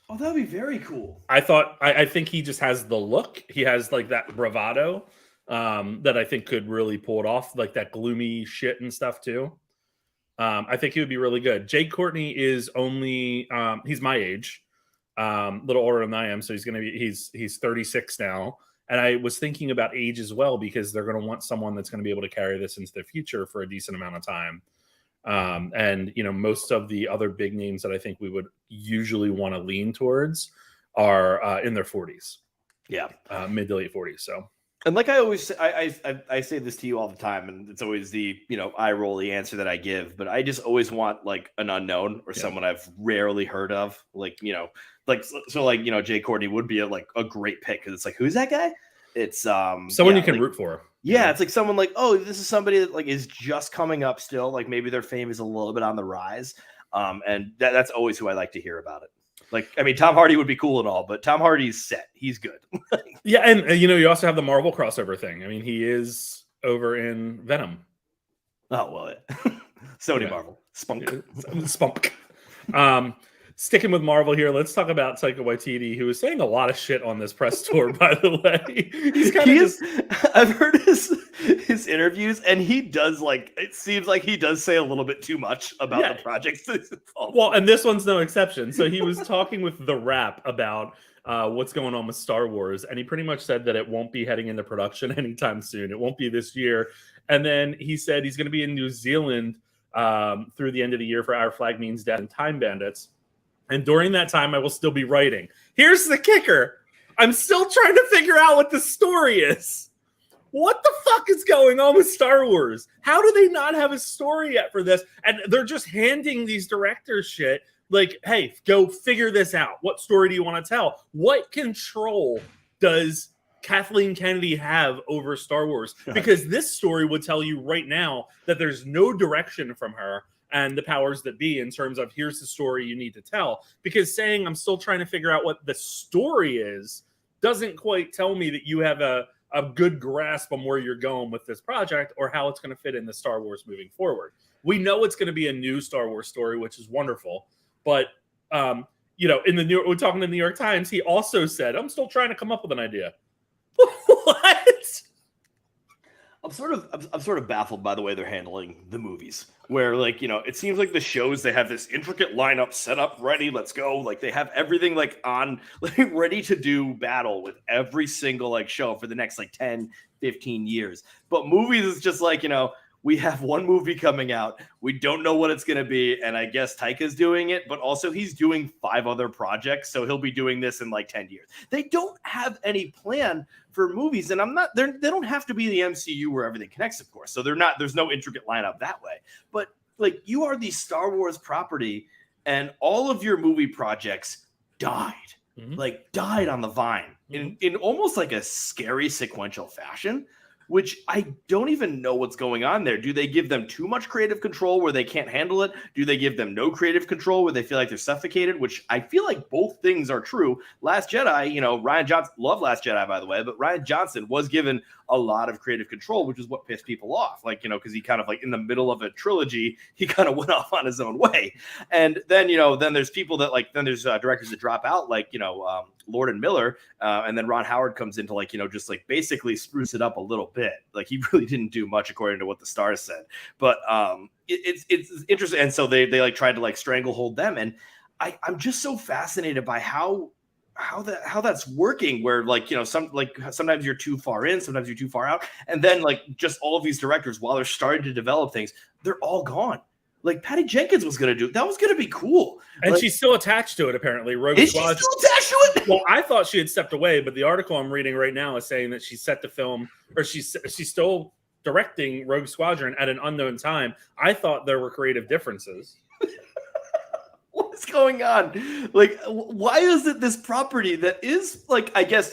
Oh, that'd be very cool. I think he just has the look. He has that bravado that I think could really pull it off, that gloomy shit and stuff too. I think he would be really good. Jay Courtney is only he's my age, a little older than I am, so he's 36 now. And I was thinking about age as well because they're going to want someone that's going to be able to carry this into the future for a decent amount of time. And most of the other big names that I think we would usually want to lean towards are in their 40s. Yeah, mid to late 40s. So And like I always say, I say this to you all the time, and it's always the eye rolly answer that I give. But I just always want like an unknown or someone I've rarely heard of, like Jay Courtney would be a great pick because it's like, who's that guy? It's someone you can root for. Yeah, it's like someone like, oh, this is somebody that like is just coming up still, like maybe their fame is a little bit on the rise, and that's always who I like to hear about it. Like, I mean, Tom Hardy would be cool and all, but Tom Hardy's set. He's good. Yeah, and you also have the Marvel crossover thing. I mean, he is over in Venom. Oh, well, Sony Marvel. Spunk. Spunk. Sticking with Marvel here, let's talk about Taika Waititi, who is saying a lot of shit on this press tour, by the way. I've heard his interviews, and he does it seems like he does say a little bit too much about the projects. Well, and this one's no exception. So he was talking with The Wrap about what's going on with Star Wars, and he pretty much said that it won't be heading into production anytime soon. It won't be this year. And then he said he's going to be in New Zealand through the end of the year for Our Flag Means Death and Time Bandits. And during that time, I will still be writing. Here's the kicker. I'm still trying to figure out what the story is. What the fuck is going on with Star Wars? How do they not have a story yet for this? And they're just handing these directors shit like, hey, go figure this out. What story do you want to tell? What control does Kathleen Kennedy have over Star Wars? Because this story would tell you right now that there's no direction from her and the powers that be in terms of here's the story you need to tell. Because saying I'm still trying to figure out what the story is doesn't quite tell me that you have a good grasp on where you're going with this project or how it's going to fit in the Star Wars moving forward. We know it's going to be a new Star Wars story, which is wonderful. But, in we're talking to the New York Times, he also said, I'm still trying to come up with an idea. What? I'm sort of baffled by the way they're handling the movies, where it seems like the shows, they have this intricate lineup set up, ready, let's go. Like they have everything on ready to do battle with every single show for the next 10, 15 years. But movies is just we have one movie coming out. We don't know what it's going to be. And I guess Taika's doing it, but also he's doing 5 other projects. So he'll be doing this in 10 years. They don't have any plan for movies. And they don't have to be the MCU where everything connects, of course. So there's no intricate lineup that way. But you are the Star Wars property and all of your movie projects died. Mm-hmm. Died on the vine in almost a scary sequential fashion, which I don't even know what's going on there. Do they give them too much creative control where they can't handle it? Do they give them no creative control where they feel like they're suffocated? Which I feel like both things are true. Last Jedi, Rian Johnson, love Last Jedi, by the way, but Rian Johnson was given a lot of creative control, which is what pissed people off. Because he kind of in the middle of a trilogy, he kind of went off on his own way. And then, then there's people that then there's directors that drop out, Lord and Miller, and then Ron Howard comes in to basically spruce it up a little bit. He really didn't do much according to what the stars said, but it's interesting. And so they tried to stranglehold them, and I'm just so fascinated by how that's working. Where sometimes you're too far in, sometimes you're too far out, and then just all of these directors, while they're starting to develop things, they're all gone. Patty Jenkins was going to do. That was going to be cool. And she's still attached to it, apparently. Is she still attached to it? Well, I thought she had stepped away, but the article I'm reading right now is saying that she's set to film, or she's still directing Rogue Squadron at an unknown time. I thought there were creative differences. What's going on? Why is it this property that is I guess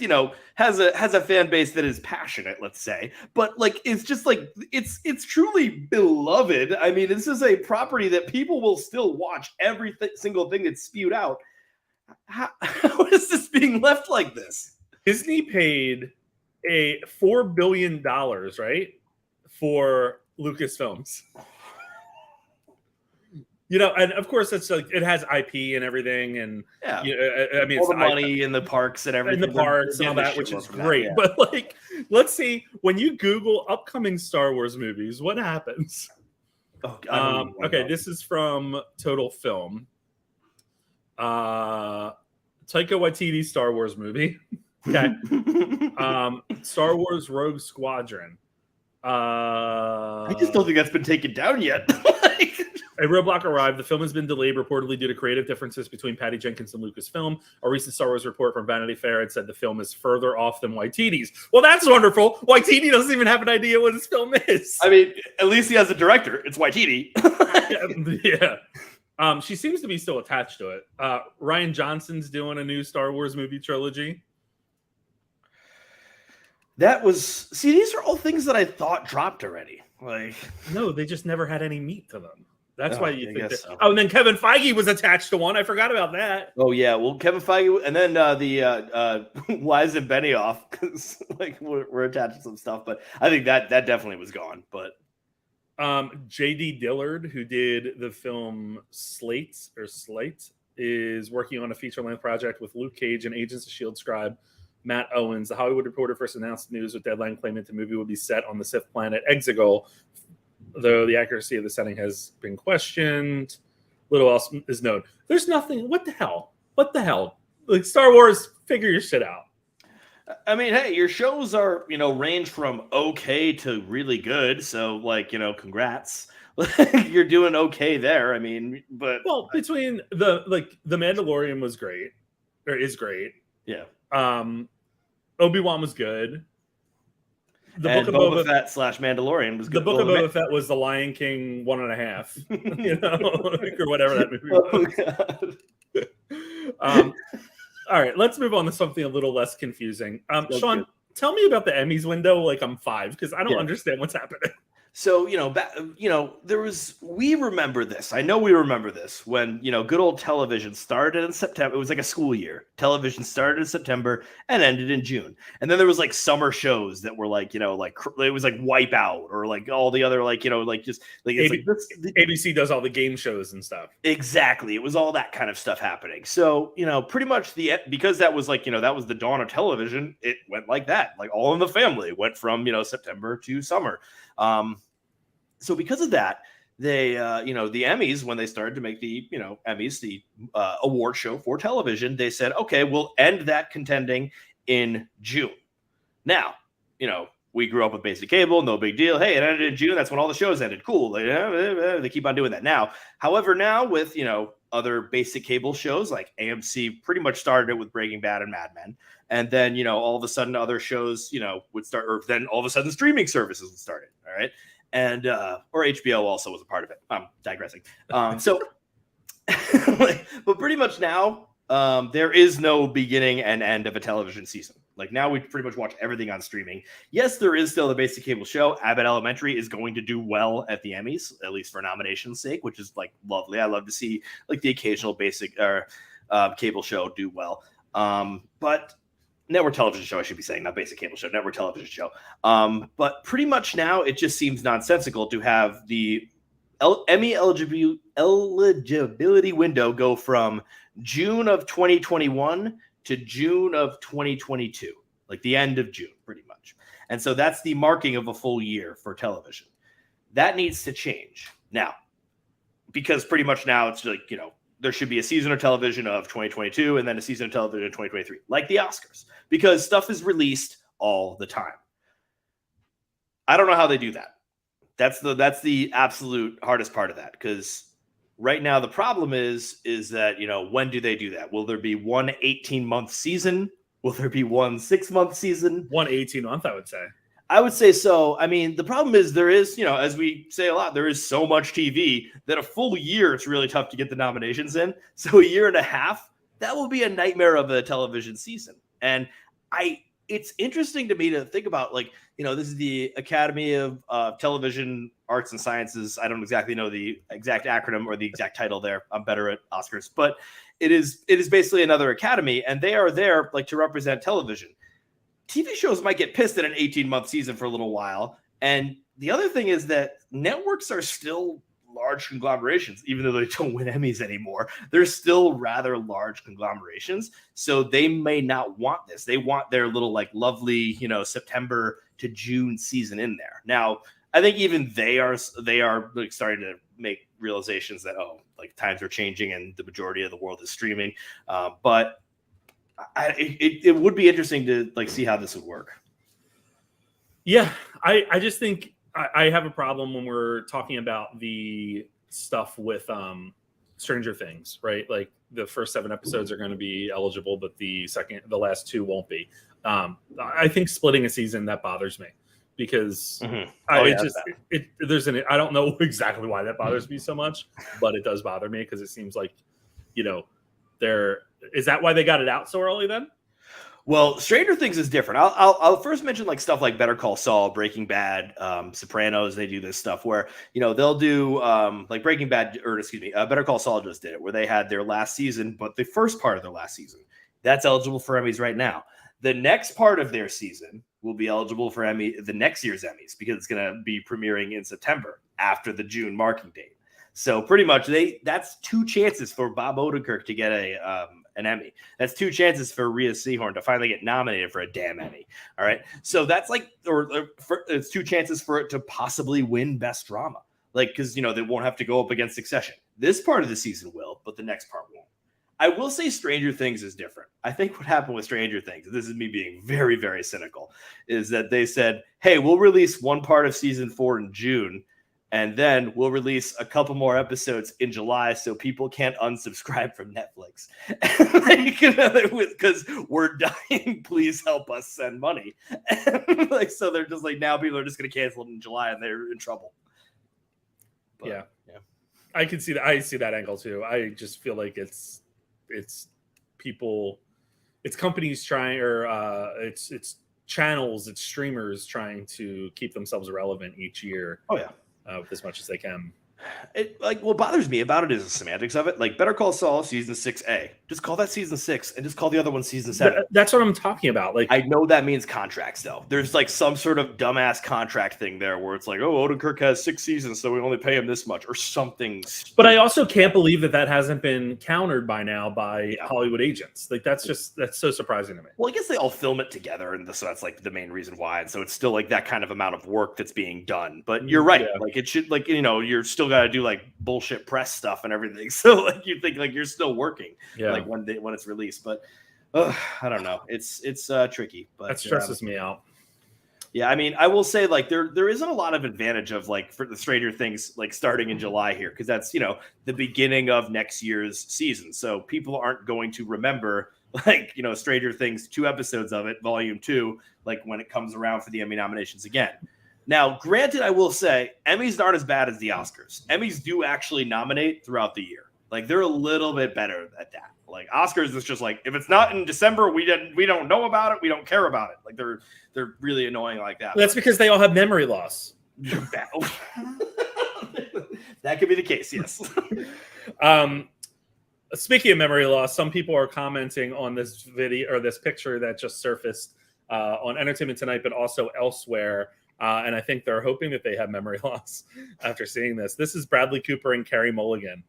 has a fan base that is passionate, let's say, but it's just it's truly beloved. I mean, this is a property that people will still watch every single thing that's spewed out. How is this being left like this? Disney paid $4 billion, right, for Lucasfilms. And of course, it's it has IP and everything, and I mean, all the money in the parks and everything, in the parks and all that, which is great. That, yeah. But let's see, when you Google upcoming Star Wars movies, what happens? Oh, God, okay, this is from Total Film. Taika Waititi Star Wars movie. Okay. Star Wars Rogue Squadron. I just don't think that's been taken down yet. A roadblock arrived. The film has been delayed reportedly due to creative differences between Patty Jenkins and Lucasfilm. A recent Star Wars report from Vanity Fair had said the film is further off than Waititi's. Well, that's wonderful. Waititi doesn't even have an idea what his film is. I mean, at least he has a director. It's Waititi. Yeah. She seems to be still attached to it. Ryan Johnson's doing a new Star Wars movie trilogy. These are all things that I thought dropped already. Like, no, they just never had any meat to them. That's why you think that. So. Oh, and then Kevin Feige was attached to one. I forgot about that. Oh yeah, well, Kevin Feige, and then Wise and Benioff, because like we're attached to some stuff. But I think that definitely was gone. But J.D. Dillard, who did the film Slate, is working on a feature-length project with Luke Cage and Agents of S.H.I.E.L.D. scribe Matt Owens. The Hollywood Reporter first announced news with Deadline claiming the movie would be set on the Sith planet Exegol, though the accuracy of the setting has been questioned. Little else is known. There's nothing. What the hell? Like, Star Wars, figure your shit out. I mean, hey, your shows are, range from okay to really good. So, like, congrats. You're doing okay there. I mean, but between the Mandalorian was great, or is great. Yeah. Obi-Wan was good. The and Book of Boba Fett / Mandalorian was good. The Book of Boba Fett was The Lion King 1.5, or whatever that movie was. All right, let's move on to something a little less confusing. Sean, tell me about the Emmys window like I'm 5, because I don't understand what's happening. So, we remember this. I know we remember this when, good old television started in September. It was like a school year. Television started in September and ended in June. And then there was like summer shows that were like, it was like Wipeout or like all the other, ABC does all the game shows and stuff. Exactly. It was all that kind of stuff happening. So, pretty much because that was that was the dawn of television. It went like that, like All in the Family went from, September to summer. So because of that, they, the Emmys, when they started to make the, Emmys, the award show for television, they said, okay, we'll end that contending in June. Now, we grew up with basic cable, no big deal. Hey, it ended in June. That's when all the shows ended. Cool. They keep on doing that now. However, now with, other basic cable shows like AMC pretty much started it with Breaking Bad and Mad Men. And then, all of a sudden other shows, would start, or then all of a sudden streaming services would start it. All right. And, or HBO also was a part of it. I'm digressing. But pretty much now, there is no beginning and end of a television season. Like now we pretty much watch everything on streaming. Yes, there is still the basic cable show. Abbott Elementary is going to do well at the Emmys, at least for nomination's sake, which is like lovely. I love to see like the occasional basic or cable show do well. But network television show, I should be saying, not basic cable show, network television show. But pretty much now it just seems nonsensical to have the Emmy eligibility window go from June of 2021 to June of 2022, like the end of June, pretty much. And so that's the marking of a full year for television. That needs to change now, because pretty much now it's like, there should be a season of television of 2022 and then a season of television of 2023, like the Oscars, because stuff is released all the time. I don't know how they do that. That's the absolute hardest part of that, because right now the problem is that, when do they do that? Will there be one 18-month season? Will there be one 6-month season? One 18-month, I would say. I would say so. I mean, the problem is there is, as we say a lot, there is so much TV that a full year, it's really tough to get the nominations in. So a year and a half, that will be a nightmare of a television season. And it's interesting to me to think about, like, this is the Academy of Television Arts and Sciences. I don't exactly know the exact acronym or the exact title there. I'm better at Oscars, but it is basically another academy, and they are there like to represent television. TV shows might get pissed at an 18-month season for a little while. And the other thing is that networks are still large conglomerations, even though they don't win Emmys anymore. They're still rather large conglomerations. So they may not want this. They want their little like lovely, September to June season in there. Now, I think even they are like starting to make realizations that, times are changing and the majority of the world is streaming. But it would be interesting to like see how this would work. Yeah, I just think I have a problem when we're talking about the stuff with Stranger Things, right? Like the first 7 episodes are going to be eligible, but the last 2 won't be. I think splitting a season, that bothers me because I don't know exactly why that bothers me so much, but it does bother me because it seems like, is that why they got it out so early then? Well, Stranger Things is different. I'll first mention like stuff like Better Call Saul, Breaking Bad, Sopranos. They do this stuff where they'll do like Breaking Bad, or excuse me, Better Call Saul just did it, where they had their last season, but the first part of their last season that's eligible for Emmys right now. The next part of their season will be eligible for the next year's Emmys because it's going to be premiering in September after the June marking date. So pretty much that's 2 chances for Bob Odenkirk to get an Emmy. That's 2 chances for Rhea Seehorn to finally get nominated for a damn Emmy. All right. So that's like, it's 2 chances for it to possibly win Best Drama. Like, because, they won't have to go up against Succession. This part of the season will, but the next part won't. I will say Stranger Things is different. I think what happened with Stranger Things, this is me being very, very cynical, is that they said, hey, we'll release one part of season 4 in June, and then we'll release a couple more episodes in July so people can't unsubscribe from Netflix. Because we're dying, please help us send money. So they're just like, now people are just going to cancel it in July and they're in trouble. But, yeah. I can see that. I see that angle too. I just feel like it's people, it's companies trying, or it's channels, it's streamers trying to keep themselves relevant each year. Oh yeah. With as much as they can. What bothers me about it is the semantics of it. Like Better Call Saul season 6A, just call that season 6 and just call the other one season 7. That's what I'm talking about. Like, I know that means contracts though. There's like some sort of dumbass contract thing there where it's like, oh, Odenkirk has 6 seasons, so we only pay him this much or something. But I also can't believe that hasn't been countered by now by Hollywood agents. Like that's so surprising to me. Well, I guess they all film it together, and so that's like the main reason why. And so it's still like that kind of amount of work that's being done. But you're right. Yeah. Like it should, like, you're still got to do like bullshit press stuff and everything. So like you think like you're still working, like when it's released. But I don't know. It's tricky. But that stresses me out. Yeah, I mean, I will say like there isn't a lot of advantage of like for the Stranger Things like starting in July here because that's the beginning of next year's season. So people aren't going to remember like Stranger Things 2 episodes of it, volume 2, like when it comes around for the Emmy nominations again. Now, granted, I will say Emmys aren't as bad as the Oscars. Emmys do actually nominate throughout the year. Like they're a little bit better at that. Like Oscars is just like if it's not in December, we don't know about it, we don't care about it. Like they're really annoying like that. That's because they all have memory loss. That could be the case, yes. Speaking of memory loss, some people are commenting on this video or this picture that just surfaced on Entertainment Tonight, but also elsewhere. And I think they're hoping that they have memory loss after seeing this. This is Bradley Cooper and Carey Mulligan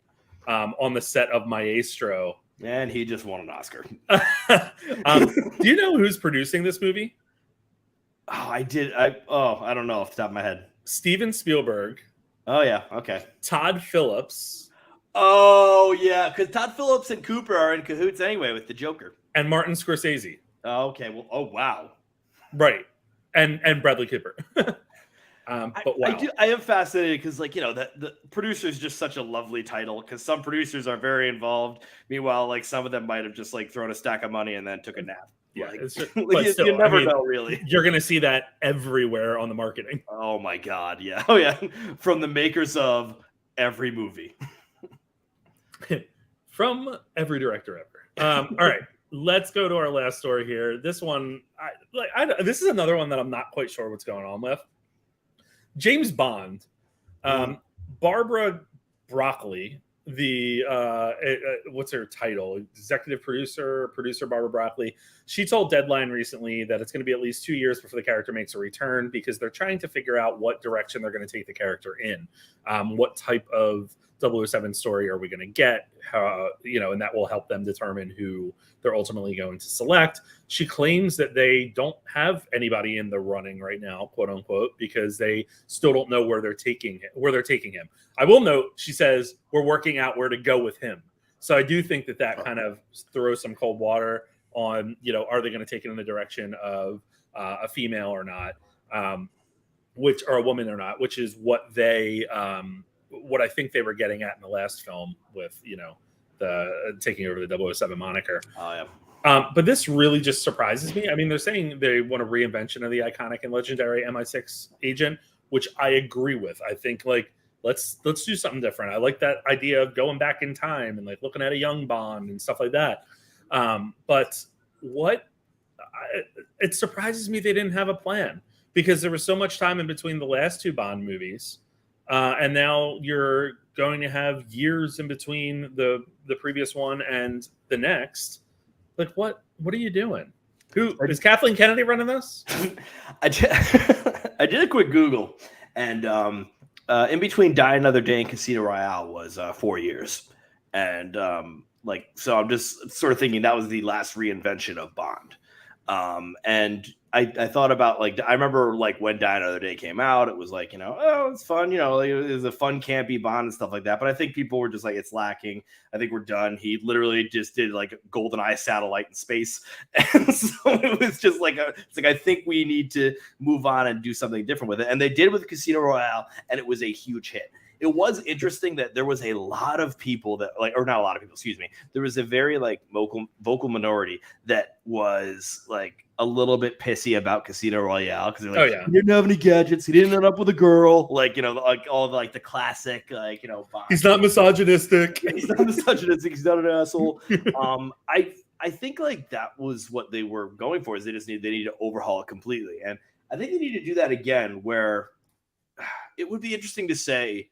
on the set of Maestro. And he just won an Oscar. Do you know who's producing this movie? Oh, I don't know off the top of my head. Steven Spielberg. Oh, yeah. Okay. Todd Phillips. Oh, yeah. Because Todd Phillips and Cooper are in cahoots anyway with the Joker. And Martin Scorsese. Oh, okay. Well, oh, wow. Right. And Bradley Cooper. But wow. I am fascinated because, like, the producer is just such a lovely title because some producers are very involved. Meanwhile, like, some of them might have just, like, thrown a stack of money and then took a nap. Yeah. Like, you never know, really. You're going to see that everywhere on the marketing. Oh, my God. Yeah. Oh, yeah. From the makers of every movie. From every director ever. All right. Let's go to our last story here. This one, this is another one that I'm not quite sure what's going on with. James Bond, Barbara Broccoli, what's her title? Executive producer Barbara Broccoli. She told Deadline recently that it's going to be at least 2 years before the character makes a return because they're trying to figure out what direction they're going to take the character in. What type of 007 story are we going to get? And that will help them determine who they're ultimately going to select. She claims that they don't have anybody in the running right now, quote unquote, because they still don't know where they're taking him. I will note, she says, we're working out where to go with him. So I do think that kind of throws some cold water on, are they going to take it in the direction of a female or not, or a woman or not, which is what they what I think they were getting at in the last film with, the taking over the 007 moniker. Oh yeah. But this really just surprises me. I mean, they're saying they want a reinvention of the iconic and legendary MI6 agent, which I agree with. I think let's do something different. I like that idea of going back in time and looking at a young Bond and stuff like that. But it surprises me they didn't have a plan, because there was so much time in between the last two Bond movies, and now you're going to have years in between the previous one and the next. What are you doing? Who is Kathleen Kennedy running this? I did a quick Google, and in between Die Another Day and Casino Royale was 4 years, and so I'm just sort of thinking that was the last reinvention of Bond. And I thought about I remember when Die Another Day came out, it was oh, it's fun, it was a fun campy Bond and stuff like that. But I think people were just it's lacking. I think we're done. He literally just did a GoldenEye satellite in space, and so it was just I think we need to move on and do something different with it. And they did with Casino Royale, and it was a huge hit. It was interesting that there was a lot of people that or not a lot of people, excuse me. There was a very vocal minority that was a little bit pissy about Casino Royale, because they're he didn't have any gadgets, he didn't end up with a girl, all the classic, he's not misogynistic. He's not misogynistic. He's not an asshole. I think that was what they were going for. Is they need to overhaul it completely, and I think they need to do that again. Where it would be interesting to say,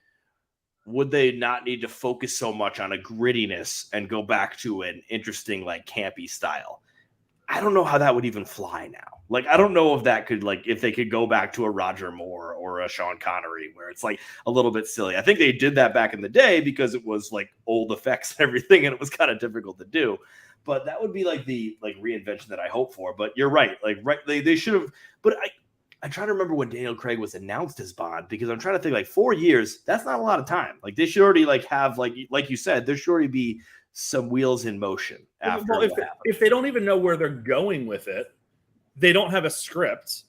would they not need to focus so much on a grittiness and go back to an interesting, campy style? I don't know how that would even fly now. I don't know if that could, if they could go back to a Roger Moore or a Sean Connery, where it's a little bit silly. I think they did that back in the day because it was old effects and everything, and it was kind of difficult to do. But that would be the reinvention that I hope for. But you're right. They should have. But I try to remember when Daniel Craig was announced as Bond, because I'm trying to think 4 years. That's not a lot of time. They should already have like you said, there should already be some wheels in motion after. Well, if they don't even know where they're going with it, they don't have a script.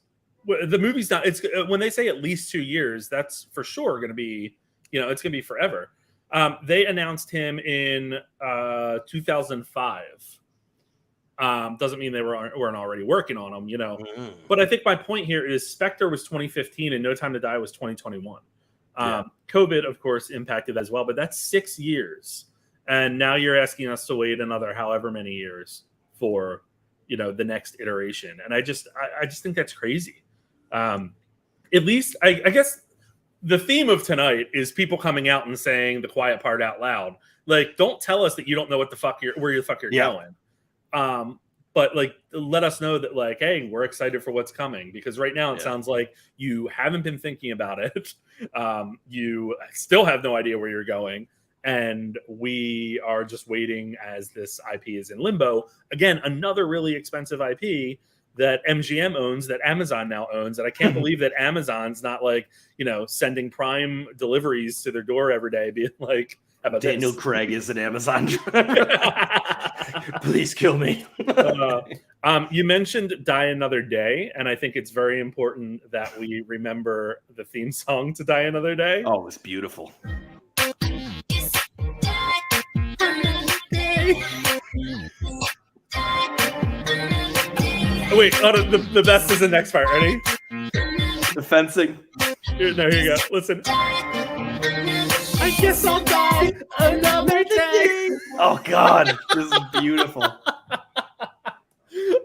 The movie's not. It's when they say at least 2 years, that's for sure going to be. It's going to be forever. They announced him in 2005. Doesn't mean they weren't already working on them, But I think my point here is Spectre was 2015 and No Time to Die was 2021. COVID, of course, impacted that as well, but that's 6 years. And now you're asking us to wait another however many years for, the next iteration. And I just think that's crazy. At least I guess the theme of tonight is people coming out and saying the quiet part out loud. Don't tell us that you don't know what the fuck where the fuck you're going. But let us know that hey, we're excited for what's coming, because right now it sounds like you haven't been thinking about it. You still have no idea where you're going, and we are just waiting as this IP is in limbo. Again, another really expensive IP that MGM owns, that Amazon now owns, and I can't believe that Amazon's not sending Prime deliveries to their door every day, being how about Daniel Craig is an Amazon. Please kill me. You mentioned Die Another Day, and I think it's very important that we remember the theme song to Die Another Day. Oh, it's beautiful. Wait, the best is the next part. Ready? The fencing. Here you go. Listen. I guess I'll die another day. Oh God, this is beautiful.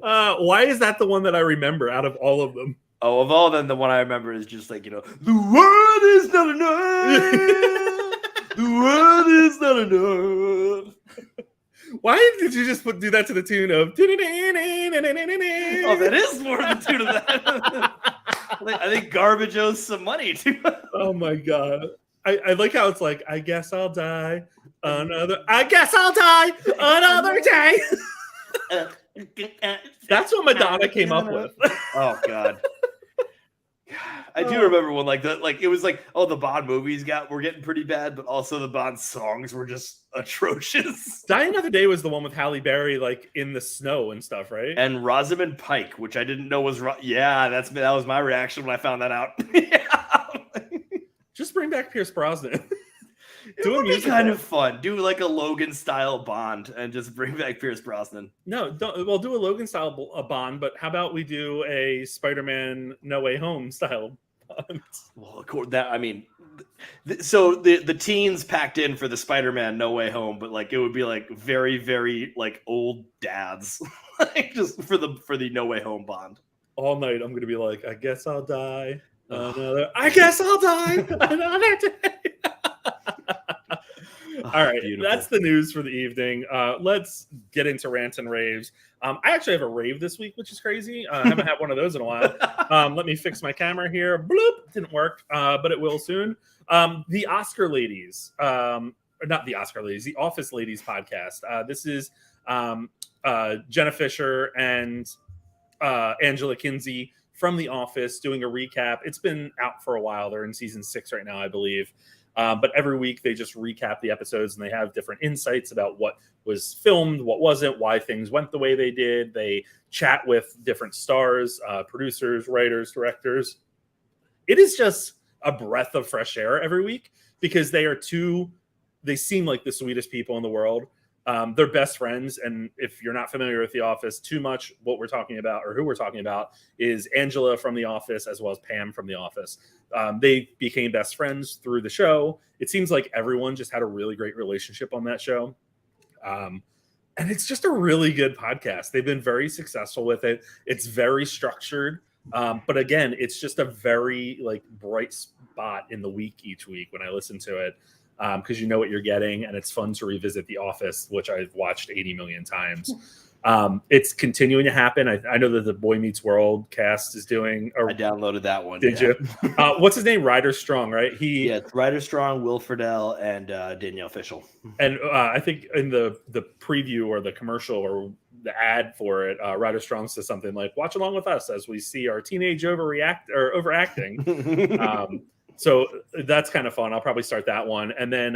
Why is that the one that I remember out of all of them? Oh, of all of them, the one I remember is just the world is not enough. The world is not enough. Why did you just do that to the tune of? Oh, that is more of the tune of that. I think Garbage owes some money too. Oh my God. I like how it's I guess I'll die I guess I'll die another day. That's what Madonna came up with. Oh God. I do remember when it was the Bond movies were getting pretty bad, but also the Bond songs were just atrocious. Die Another Day was the one with Halle Berry in the snow and stuff, right? And Rosamund Pike, which I didn't know was that was my reaction when I found that out. Yeah. Just bring back Pierce Brosnan. It would be kind of fun. Do like a Logan style Bond and just bring back Pierce Brosnan. No, don't. We'll do a Logan style Bond, but how about we do a Spider-Man No Way Home style Bond? Well, that I mean, so the teens packed in for the Spider-Man No Way Home, but like it would be like very, very like old dads, like just for the No Way Home Bond. All night, I'm gonna be like, I guess I'll die. I guess I'll die another day. All right, beautiful. That's the news for the evening. Let's get into rants and raves. I actually have a rave this week, which is crazy. I haven't had one of those in a while. Let me fix my camera here. Bloop, didn't work, but it will soon. The Oscar ladies, or not the Oscar ladies, the Office Ladies podcast. This is Jenna Fisher and Angela Kinsey from The Office doing a recap. It's been out for a while. They're in season 6 right now, I believe. But every week they just recap the episodes and they have different insights about what was filmed, what wasn't, why things went the way they did. They chat with different stars, producers, writers, directors. It is just a breath of fresh air every week because they seem like the sweetest people in the world. They're best friends. And if you're not familiar with The Office too much, what we're talking about or who we're talking about is Angela from The Office as well as Pam from The Office. They became best friends through the show. It seems like everyone just had a really great relationship on that show. And it's just a really good podcast. They've been very successful with it. It's very structured. But again, it's just a very like bright spot in the week each week when I listen to it. Because you know what you're getting, and it's fun to revisit The Office, which I've watched 80 million times. It's continuing to happen. I know that the Boy Meets World cast is doing. I downloaded that one. Did you? What's his name? Ryder Strong, right? It's Ryder Strong, Will Friedle, and Danielle Fishel. And I think in the preview or the commercial or the ad for it, Ryder Strong says something like, "Watch along with us as we see our teenage overacting." So that's kind of fun. I'll probably start that one. And then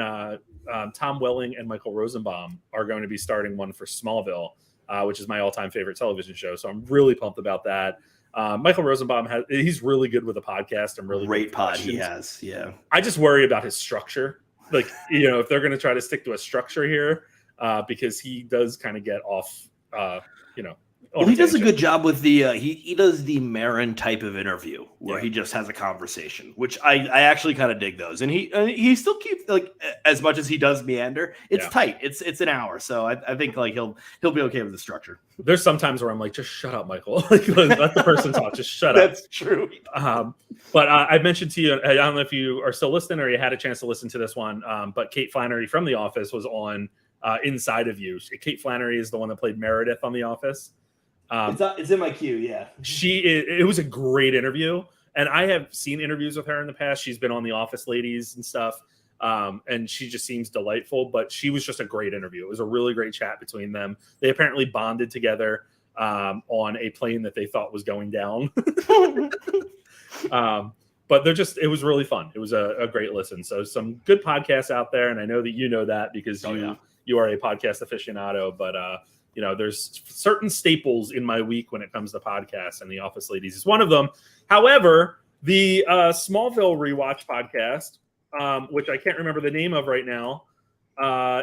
Tom Welling and Michael Rosenbaum are going to be starting one for Smallville, which is my all-time favorite television show. So I'm really pumped about that. Michael Rosenbaum, he's really good with a podcast. I'm really great pod he has. Yeah. I just worry about his structure. Like, if they're going to try to stick to a structure here, because he does kind of get off, Well, he does a good job with the he does the Marin type of interview where he just has a conversation, which I actually kind of dig those. And he still keeps, like, as much as he does meander, it's tight. It's an hour, so I think like he'll be okay with the structure. There's some times where I'm like, just shut up, Michael. Like, let the person talk. Just shut up. That's true. But I mentioned to you, I don't know if you are still listening or you had a chance to listen to this one. But Kate Flannery from The Office was on Inside of You. Kate Flannery is the one that played Meredith on The Office. It's in my queue. Yeah, it was a great interview, and I have seen interviews with her in the past. She's been on The Office Ladies and stuff, and she just seems delightful. But she was just a great interview. It was a really great chat between them. They apparently bonded together on a plane that they thought was going down. But it was really fun. It was a great listen. So some good podcasts out there, and I know that you know that because you are a podcast aficionado. But there's certain staples in my week when it comes to podcasts, and The Office Ladies is one of them. However, the Smallville rewatch podcast, which I can't remember the name of right now,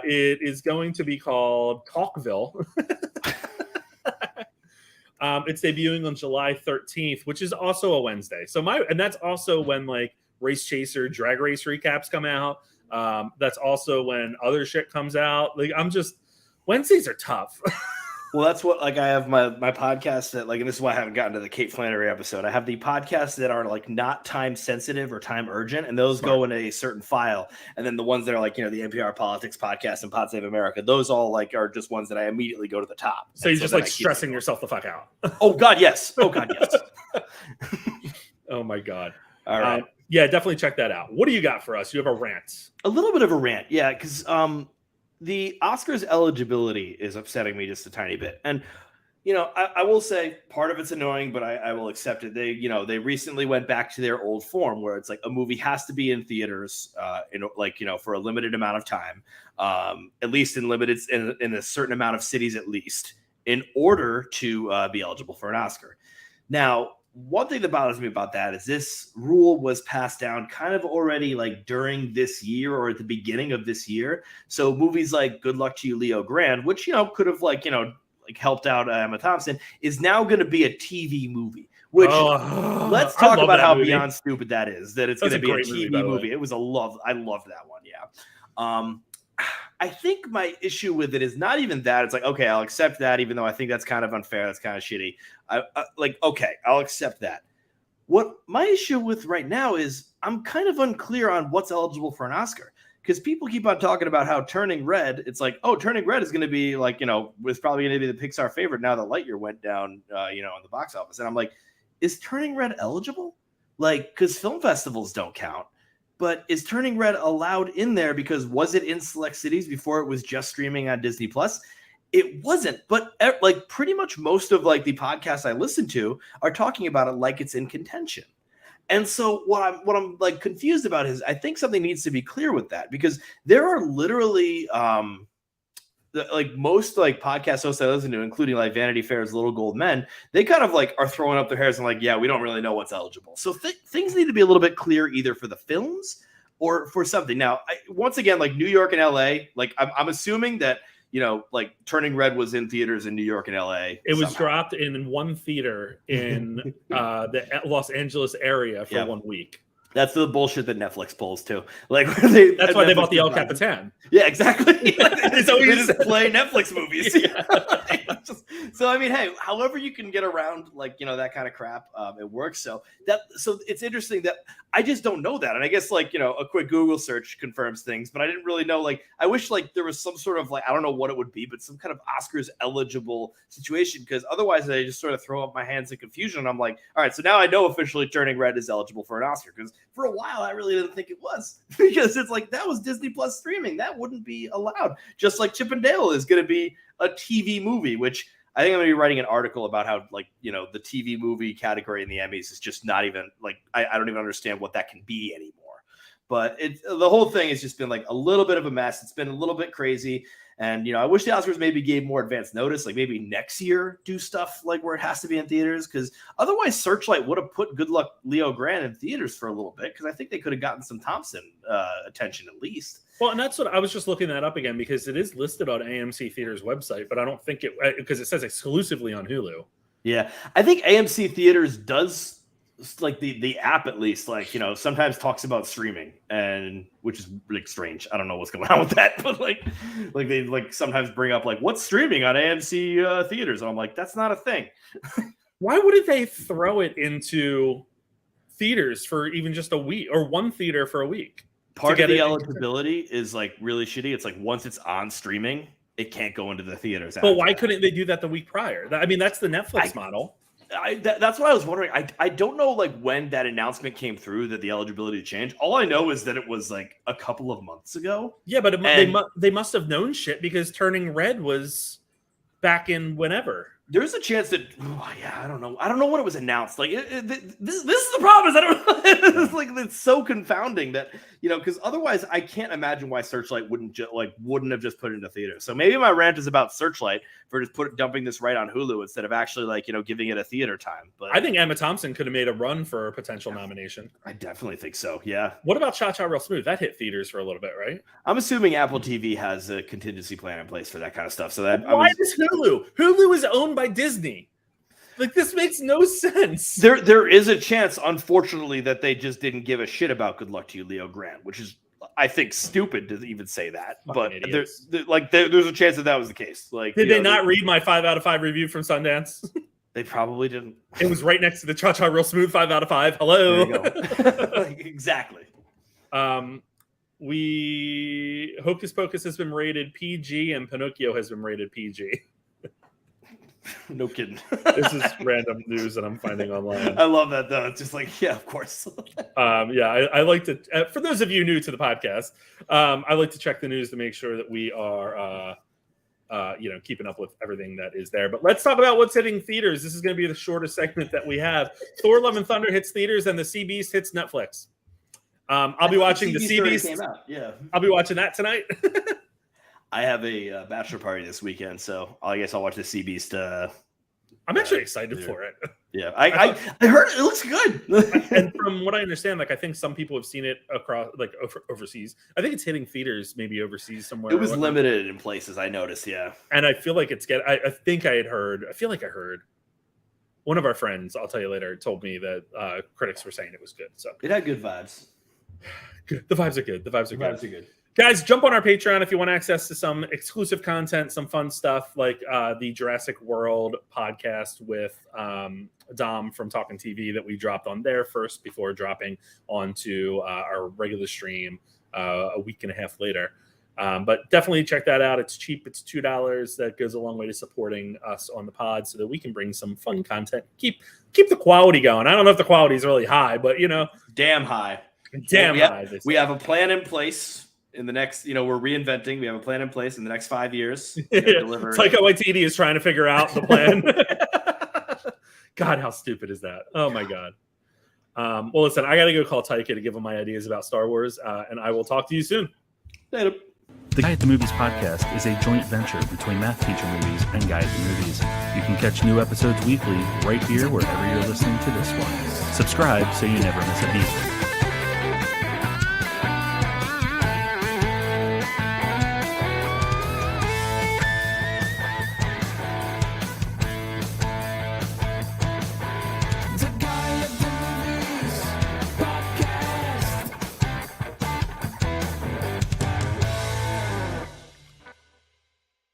it is going to be called Talkville. It's debuting on July 13th, which is also a Wednesday. And that's also when like Race Chaser Drag Race recaps come out. That's also when other shit comes out. Like Wednesdays are tough. Well, that's what, like, I have my podcast that, like, and this is why I haven't gotten to the Kate Flannery episode. I have the podcasts that are like not time sensitive or time urgent, and those go in a certain file. And then the ones that are like, the NPR Politics podcast and Pod Save America, those all like are just ones that I immediately go to the top. So you're just like stressing yourself the fuck out. Oh God, yes. Oh God, yes. Oh my God. All right. Yeah, definitely check that out. What do you got for us? You have a rant. A little bit of a rant, yeah, because the Oscars eligibility is upsetting me just a tiny bit. And, I will say part of it's annoying, but I will accept it. They recently went back to their old form where it's like a movie has to be in theaters, for a limited amount of time, at least in a certain amount of cities, at least, in order to be eligible for an Oscar. Now, one thing that bothers me about that is this rule was passed down kind of already like during this year or at the beginning of this year. So movies like Good Luck to You, Leo Grand, which, could have like helped out Emma Thompson, is now going to be a TV movie. Which let's talk about how beyond stupid that is. That it's going to be a TV movie. It was I loved that one. Yeah. I think my issue with it is not even that. It's like, okay, I'll accept that, even though I think that's kind of unfair. That's kind of shitty. Okay, I'll accept that. What my issue with right now is I'm kind of unclear on what's eligible for an Oscar, because people keep on talking about how Turning Red, it's like, oh, Turning Red is going to be like, was probably going to be the Pixar favorite now that Lightyear went down, in the box office. And I'm like, is Turning Red eligible? Like, because film festivals don't count. But is Turning Red allowed in there because was it in select cities before it was just streaming on Disney Plus? It wasn't, but like pretty much most of like the podcasts I listen to are talking about it like it's in contention. And so what I'm like confused about is I think something needs to be clear with that, because there are literally like most like podcast hosts I listen to, including like Vanity Fair's Little Gold Men, they kind of like are throwing up their hairs and like, yeah, we don't really know what's eligible. So things need to be a little bit clear either for the films or for something. Now, once again, like New York and LA, like I'm assuming that, like Turning Red was in theaters in New York and LA. It was dropped in one theater in the Los Angeles area for 1 week. That's the bullshit that Netflix pulls too. Like that's why they bought the El Capitan. Yeah, exactly. So we just play Netflix movies. Yeah. So I mean, hey, however you can get around like that kind of crap, it works. So it's interesting that I just don't know that, and I guess like a quick Google search confirms things, but I didn't really know. Like I wish like there was some sort of like I don't know what it would be, but some kind of Oscars eligible situation, because otherwise I just sort of throw up my hands in confusion. And I'm like, all right, so now I know officially Turning Red is eligible for an Oscar, because for a while I really didn't think it was, because it's like that was Disney Plus streaming, that wouldn't be allowed. Just like Chip and Dale is going to be a TV movie, which I think I'm going to be writing an article about how like the TV movie category in the Emmys is just not even like I don't even understand what that can be anymore. But the whole thing has just been like a little bit of a mess. It's been a little bit crazy. And, I wish the Oscars maybe gave more advance notice, like maybe next year do stuff like where it has to be in theaters, because otherwise Searchlight would have put Good Luck Leo Grand in theaters for a little bit, because I think they could have gotten some Thompson attention at least. Well, and that's what I was just looking that up again, because it is listed on AMC Theaters website, but I don't think because it says exclusively on Hulu. Yeah, I think AMC Theaters does, like the app at least, like sometimes talks about streaming, and which is like strange. I don't know what's going on with that, but like they like sometimes bring up like what's streaming on AMC Theaters, and I'm like, that's not a thing. Why wouldn't they throw it into theaters for even just a week, or one theater for a week? Part of the eligibility is like really shitty. It's like once it's on streaming, it can't go into the theaters. But why couldn't they do that the week prior? I mean, that's the Netflix model. That's what I was wondering. I don't know like when that announcement came through that the eligibility changed. All I know is that it was like a couple of months ago. Yeah, but they must have known shit, because Turning Red was back in whenever. There's a chance that I don't know when it was announced. Like this is the problem, is I don't know. It's like it's so confounding that because otherwise I can't imagine why Searchlight wouldn't have just put it into theaters. So maybe my rant is about Searchlight for just dumping this right on Hulu instead of actually like giving it a theater time. But I think Emma Thompson could have made a run for a potential nomination. I definitely think so. Yeah. What about Cha Cha Real Smooth? That hit theaters for a little bit, right? I'm assuming Apple TV has a contingency plan in place for that kind of stuff. So that why does Hulu? Hulu is owned by Disney. Like, this makes no sense. There is a chance, unfortunately, that they just didn't give a shit about Good Luck to You, Leo Grand, which is, I think, stupid to even say that. But there's a chance that was the case. Like, did they not read my 5 out of 5 review from Sundance? They probably didn't. It was right next to the Cha Cha Real Smooth 5 out of 5. Hello. There you go. Exactly. Hocus Pocus has been rated PG, and Pinocchio has been rated PG. No kidding. This is random news that I'm finding online. I love that, though. It's just like, yeah, of course. I like to, for those of you new to the podcast, I like to check the news to make sure that we are, keeping up with everything that is there. But let's talk about what's hitting theaters. This is going to be the shortest segment that we have. Thor: Love and Thunder hits theaters, and the Sea Beast hits Netflix. I'll be watching the Sea Beast. Yeah, I'll be watching that tonight. I have a bachelor party this weekend, so I guess I'll watch the Sea Beast I'm actually excited for it. Yeah, I heard it looks good. And from what I understand, like I think some people have seen it across, like overseas. I think it's hitting theaters, maybe overseas somewhere. It was limited in places, I noticed. Yeah, and I feel like it's getting. I think I had heard. I feel like I heard one of our friends. I'll tell you later. Told me that critics were saying it was good. So it had good vibes. Good. The vibes are good. The vibes are good. Vibes are good. Guys, jump on our Patreon if you want access to some exclusive content, some fun stuff like the Jurassic World podcast with Dom from Talking TV that we dropped on there first before dropping onto our regular stream a week and a half later. But definitely check that out. It's cheap. It's $2. That goes a long way to supporting us on the pod so that we can bring some fun content. Keep the quality going. I don't know if the quality is really high, but damn high. Damn high. We have a plan in place. In the next, we're reinventing. We have a plan in place in the next 5 years. It's like Waititi is trying to figure out the plan. God, how stupid is that? Oh my God. Well, listen, I got to go call Taika to give him my ideas about Star Wars, and I will talk to you soon. Later. The Guy at the Movies podcast is a joint venture between Math Teacher Movies and Guy at the Movies. You can catch new episodes weekly right here wherever you're listening to this one. Subscribe so you never miss a beat.